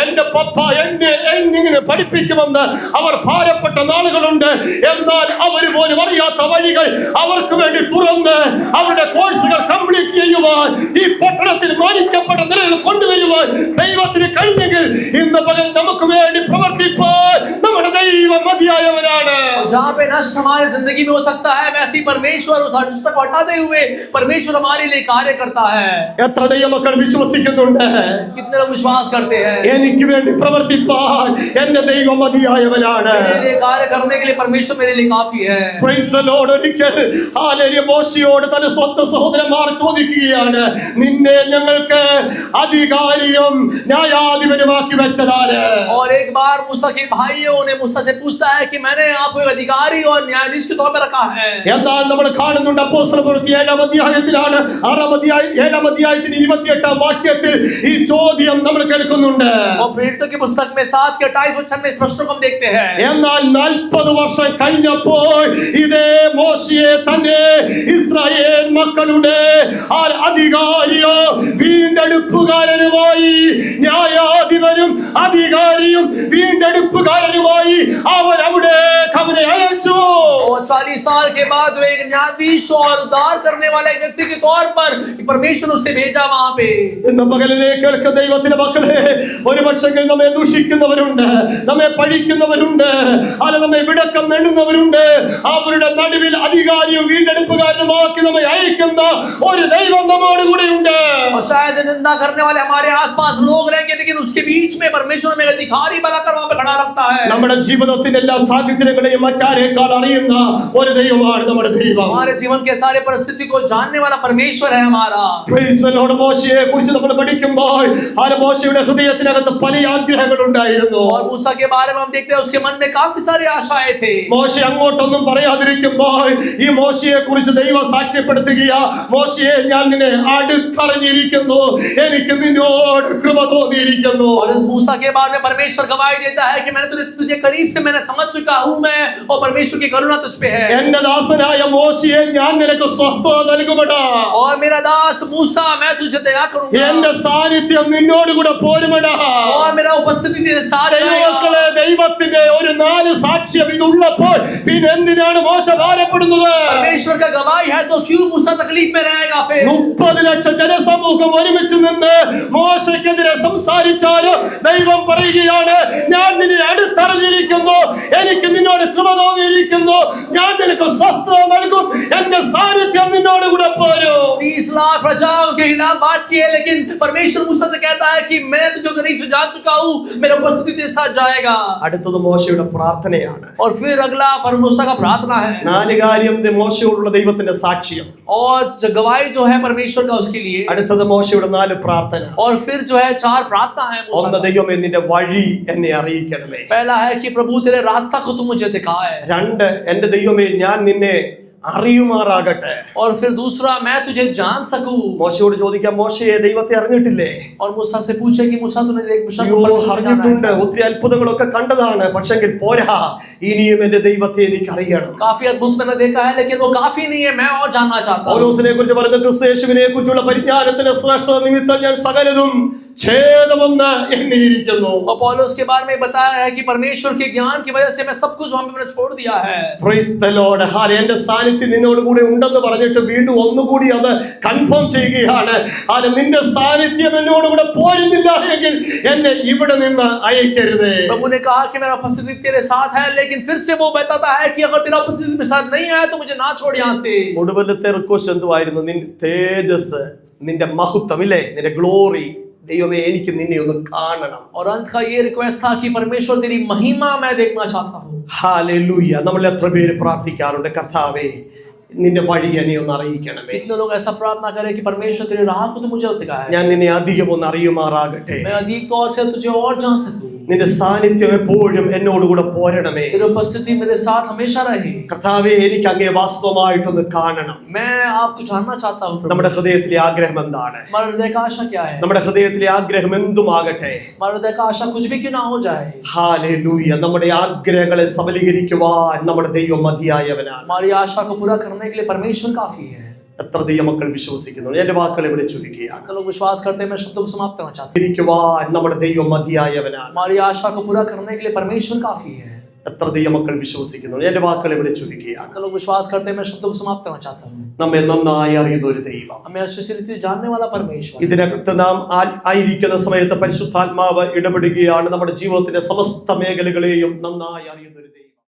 Speaker 1: എന്റെ പപ്പ എന്നെ ഇങ്ങനെ പഠിപ്പിക്കുമെന്ന് അവർ ഭാരപ്പെട്ട നാളുകളുണ്ട്. എന്നാൽ അവർ പോലും അറിയാത്ത വഴികൾ അവർക്ക് വേണ്ടി തുറന്ന് അവരുടെ കോഴ്സുകൾ കംപ്ലീറ്റ് ചെയ്യുവാൻ ഈ പട്ടണത്തിൽ മാനിക്കപ്പെട്ട നിലയിൽ കൊണ്ടുവരുവാൻ ദൈവത്തിന് കഴിഞ്ഞെങ്കിൽ ഇന്ന് പകൽ നമുക്ക് വേണ്ടി പ്രവർത്തിപ്പാൻ നമ്മുടെ ദൈവം മതിയായവനാണ്.
Speaker 2: जहाँ पे नष्ट हमारे जिंदगी में हो सकता है, वैसे ही परमेश्वर उस अनिष्ट को हटाते हुए परमेश्वर हमारे लिए कार्य करता है.
Speaker 1: എത്ര ദൈവമക്കൾ വിശ്വസിക്കുന്നുണ്ട്?
Speaker 2: कितने लोग विश्वास करते हैं
Speaker 1: എനിക്ക് വേണ്ടി പ്രവർത്തിപ്പാൻ എന്റെ ദൈവം മതിയായവനാണ്.
Speaker 2: मेरे लिए कार्य करने के लिए परमेश्वर मेरे लिए काफी है.
Speaker 1: Praise the Lord. ഒരിക്കൽ ഹല്ലേലൂയ മോശയോട് തന്റെ സ്വന്തം സഹോദരന്മാർ ചോദിക്കുകയാണ്, നിന്നെ ഞങ്ങൾക്ക് അധികാരിയും ന്യായാധിപനുമാക്കി വെച്ചതാര്?
Speaker 2: और एक बार मूसा के भाइयों ने मूसा से पूछता है कि मैंने आपको एक अधिकारी और न्यायाधीश के तौर पर रखा है.
Speaker 1: എന്നാൽ നമ്മൾ കാണുന്നുണ്ട് അപ്പോസ്തലപ്രവൃത്തി 7-ാം അധ്യായത്തിലാണ് 7-ാം അധ്യായത്തിന് 28-ാം വാക്യത്തിൽ ഈ ചോദ്യം നമ്മൾ കേൾക്കുന്നുണ്ട്.
Speaker 2: और प्रेरितों की पुस्तक में 7 के 28 वचन में इस प्रश्न को हम देखते हैं.
Speaker 1: എന്നാൽ 40 വർഷം കഴിഞ്ഞപ്പോൾ ഇതേ മോശയെ തന്നെ ഇസ്രായേൽ മക്കളുടെ അധികാരിയോ വീണ്ടെടുപ്പുകാരനുമായി ന്യായാധിപനും അധികാരിയും വീണ്ടെടുപ്പുകാരനുമായി അവൻ അവിടെ അവനെ അയച്ചു.
Speaker 2: और 40 साल के बाद वो एक न्यायाधीश और उद्धार करने वाले एक व्यक्ति के तौर पर परमेश्वर उसे भेजा वहां पे.
Speaker 1: ഇന്ന് പകലിനെ കേൾക്കുന്ന ദൈവത്തിന്റെ മക്കളെ, ഒരു പക്ഷെങ്കിൽ നമ്മെ ദൂഷിക്കുന്നവരുണ്ട്, നമ്മെ പഴിക്കുന്നവരുണ്ട്, അല്ല നമ്മെ വിടക്കം നേടുന്നവരുണ്ട്. അവരുടെ നടുവിൽ അധികാരിയും വീണ്ടെടുപ്പുകാരനുമാക്കി നമ്മെ അയക്കുന്ന ഒരു ദൈവം നമ്മോട് കൂടെയുണ്ട്.
Speaker 2: और शायद निंदा करने वाले हमारे आसपास लोग रहेंगे, लेकिन उसके बीच में परमेश्वर हमें अधिकारी बनाकर वहां पे खड़ा रखता है.
Speaker 1: നമ്മുടെ ജീവിതത്തിന്റെ എല്ലാ സാഹചര്യങ്ങളെയും മറ്റാരേക്കാൾ അറിയുന്ന ഒരു ദൈവമാണ് നമ്മുടെ ദൈവം.
Speaker 2: हमारे जीवन के सारे परिस्थिति को जानने वाला परमेश्वर है हमारा.
Speaker 1: Praise the Lord. മോശയെ കുറിച്ച് നമ്മൾ പഠിക്കുമ്പോൾ ആ മോശയുടെ ഹൃദയത്തിനകത്ത് പല ആഗ്രഹങ്ങൾ ഉണ്ടായിരുന്നു.
Speaker 2: और मूसा के बारे में हम देखते हैं उसके मन में काफी सारी आशाएं थे.
Speaker 1: മോശ അങ്ങോട്ടൊന്നും പറയാതിരിക്കുമ്പോൾ ഈ മോശയെ കുറിച്ച് ദൈവം സാക്ഷ്യപ്പെടുത്തുകയാ, മോശയെ ഞാൻ നിന്നെ അടുത്തറിഞ്ഞിരിക്കുന്നു, എനിക്ക് നിന്നോട് കൃപ തോന്നിയിരിക്കുന്നു.
Speaker 2: और इस मूसा के बारे में परमेश्वर गवाही देता है कि मैंने तुझे करीब से मैंने समझ चुका हूं मैं, और परमेश्वर की करुणा तुझ पे है.
Speaker 1: എന്റെ ദാസനായ മോശയെ ഞാൻ നിനക്ക് സ്വസ്ഥത നൽകുമെടാ.
Speaker 2: और मेरा दास मूसा मैं तुझे दया करूंगा.
Speaker 1: എന്റെ സാന്നിധ്യം നിന്നോട് കൂടെ പോരുമെടാ.
Speaker 2: और मेरा उपस्थिति तेरे साथ
Speaker 1: ദൈവമക്കളെ,
Speaker 2: रहेगा.
Speaker 1: ദൈവത്തിന്റെ ഒരു 4 സാക്ഷ്യം ഇതുള്ളപ്പോൾ പിന്നെ എന്തിനാണ് മോശ ഭാരപ്പെടുന്നത്?
Speaker 2: परमेश्वर का गवाही है तो क्यों मूसा तकलीफ में रहेगा फिर?
Speaker 1: 30 ലക്ഷം ജനസമൂഹം ഒരുമിച്ച് നിന്ന് മോശയ്ക്കെതിരെ സംസാരിച്ചാലും ദൈവം പറയുകയാണ്, ഞാൻ നിന്നെ അടുത്തറിഞ്ഞിരിക്കുന്നു, എനിക്ക് നിന്നോട് കൃപ തോന്നിയിരിക്കുന്നു, ഞാൻ നിനക്ക് സ്വസ്ഥത നൽകും, എന്റെ സാന്നിധ്യം നിന്നോട് കൂടെ പോരും.
Speaker 2: 30 लाख प्रजाओं के खिलाफ बात की है, लेकिन परमेश्वर मूसा से कहता है कि मैं तुझे करीब से जान चुका हूं, मेरा उपस्थिति तेरे साथ जाएगा.
Speaker 1: അടുത്തത് മോശയുടെ പ്രാർത്ഥനയാണ്.
Speaker 2: और फिर अगला पर मूसा का प्रार्थना है.
Speaker 1: 4 കാര്യം മോശയോടുള്ള ദൈവത്തിന്റെ സാക്ഷ്യം.
Speaker 2: और गवाही जो है परमेश्वर का उसके लिए.
Speaker 1: അടുത്തത് മോശയുടെ 4 പ്രാർത്ഥന.
Speaker 2: और फिर जो है 4 प्रार्थना है मूसा
Speaker 1: ഒന്ന്,
Speaker 2: का.
Speaker 1: ദൈവമേ നിന്റെ വഴി എന്നെ അറിയിക്കണമേ.
Speaker 2: पहला है कि प्रभु तेरे रास्ता को तू मुझे दिखाए.
Speaker 1: 2, എന്റെ ദൈവമേ ഞാൻ നിന്നെ അറിയുമാറാകട്ടെ.
Speaker 2: और फिर दूसरा, मैं तुझे जान सकूं.
Speaker 1: മോശയോട് ചോദിക്കാം, മോശയെ ദൈവത്തെ അറിഞ്ഞിട്ടില്ലേ?
Speaker 2: और मूसा से पूछे कि मूसा तूने देख
Speaker 1: അറിഞ്ഞിട്ടുണ്ട്, ഒത്തിരി അത്ഭുതങ്ങളൊക്കെ കണ്ടതാണ്, പക്ഷെങ്കിൽ പോരാ, ഇനിയും എന്റെ ദൈവത്തെ എനിക്ക് അറിയണം.
Speaker 2: काफी अद्भुत मैंने देखा है, लेकिन वो काफी नहीं है, मैं और जानना चाहता हूं.
Speaker 1: പൗലോസിനെ കുറിച്ച് പറയുന്ന ക്രിസ്തു യേശുവിനെ കുറിച്ചുള്ള പരിജ്ഞാനത്തിന്റെ ശ്രേഷ്ഠത നിമിത്തം ഞാൻ സകലതും ഛേദമെന്ന് എണ്ണിയിരിക്കുന്നു.
Speaker 2: और पौलुस के बारे में बताया है कि परमेश्वर के ज्ञान की वजह से मैं सब कुछ वहां पे मैंने छोड़ दिया है.
Speaker 1: Praise the Lord. എന്റെ സാന്നിധ്യം നിന്നോട് കൂടെ ഉണ്ടെന്ന് പറഞ്ഞിട്ട് വീണ്ടും ഒന്നുകൂടി അത് കൺഫേം ചെയ്യുകയാണ്. നിന്റെ സാന്നിധ്യം എന്നോട് കൂടെ പോരുന്നില്ല എങ്കിൽ എന്നെ ഇവിടെ നിന്ന് അയക്കരുത്.
Speaker 2: प्रभु ने कहा कि मेरा उपस्थिति तेरे साथ है, लेकिन फिर से वो बताता है कि अगर तेरा उपस्थिति मेरे साथ नहीं है तो मुझे ना छोड़ यहाँ से.
Speaker 1: ഒടുവിലത്തെ റിക്വസ്റ്റ് എന്തുവായിരുന്നു? നിന്റെ തേജസ്, നിന്റെ മഹത്വം, ഇല്ലേ, നിന്റെ ഗ്ലോറി, ദൈവമേ എനിക്ക് നിന്നെ ഒന്ന് കാണണം.
Speaker 2: और अंत का ये रिक्वेस्ट था कि परमेश्वर तेरी महिमा मैं देखना चाहता हूँ.
Speaker 1: ഹല്ലേലൂയ. നമ്മൾ എത്ര പേര് പ്രാർത്ഥിക്കാറുണ്ട്, കർത്താവേ നിന്റെ വഴി എന്നെ ഒന്ന് അറിയിക്കണമേ.
Speaker 2: कितने लोग ऐसा प्रार्थना करें कि परमेश्वर तेरे राह को तो मुझे दिखाए,
Speaker 1: ഞാൻ നിന്നെ അധികം ഒന്ന് അറിയുമാറാകട്ടെ.
Speaker 2: मैं अधिक तौर से तुझे और जान सकूं.
Speaker 1: നിന്റെ സാന്നിധ്യം എപ്പോഴും എന്നോടുകൂടെ പോരണമേ.
Speaker 2: तेरी उपस्थिति मेरे साथ हमेशा रहे.
Speaker 1: കർത്താവേ എനിക്ക് അങ്ങയെ വാസ്തവമായിട്ടൊന്ന് കാണണം.
Speaker 2: मैं आपको जानना चाहता हूँ.
Speaker 1: നമ്മുടെ ഹൃദയത്തിലെ ആഗ്രഹം എന്താണ്?
Speaker 2: हमारे हृदय का आशा क्या है?
Speaker 1: നമ്മുടെ ഹൃദയത്തിലെ ആഗ്രഹം എന്തുമാകട്ടെ.
Speaker 2: हमारे हृदय का आशा कुछ भी क्यों ना हो जाए.
Speaker 1: ഹല്ലേലൂയ. നമ്മുടെ ആഗ്രഹങ്ങളെ സബലീകരിക്കുവാൻ നമ്മുടെ ദൈവം മതിയായവനാണ്.
Speaker 2: हमारी आशा को पूरा करने के लिए परमेश्वर काफी है.
Speaker 1: എത്ര ദൈവമക്കൾ വിശ്വസിക്കുന്നു? എന്റെ വാക്കുകൾ ഇവിടെ ചുരുക്കുകയാണ്.
Speaker 2: लोग विश्वास करते हैं, मैं शब्दों को समाप्त करना चाहता हूँ.
Speaker 1: ഇരിക്കുവാൻ നമ്മുടെ ദൈവം മതിയായവനാണ്.
Speaker 2: हमारी आशा को पूरा करने के लिए परमेश्वर काफी है.
Speaker 1: എത്ര ദൈവമക്കൾ വിശ്വസിക്കുന്നു? എന്റെ വാക്കുകൾ ഇവിടെ ചുരുക്കുകയാണ്.
Speaker 2: लोग विश्वास करते हैं, मैं शब्दों को समाप्त करना चाहता हूँ.
Speaker 1: നമ്മെ നന്നായി അറിയുന്ന ഒരു ദൈവം,
Speaker 2: हमें अच्छे से जानने वाला परमेश्वर.
Speaker 1: ഇതിനകത്ത് നാം ആയിരിക്കുന്ന സമയത്ത് പരിശുദ്ധാത്മാവ് ഇടപെടുകയാണ്. നമ്മുടെ ജീവിതത്തിന്റെ സമസ്ത മേഖലകളെയും നന്നായി അറിയുന്ന ഒരു ദൈവം.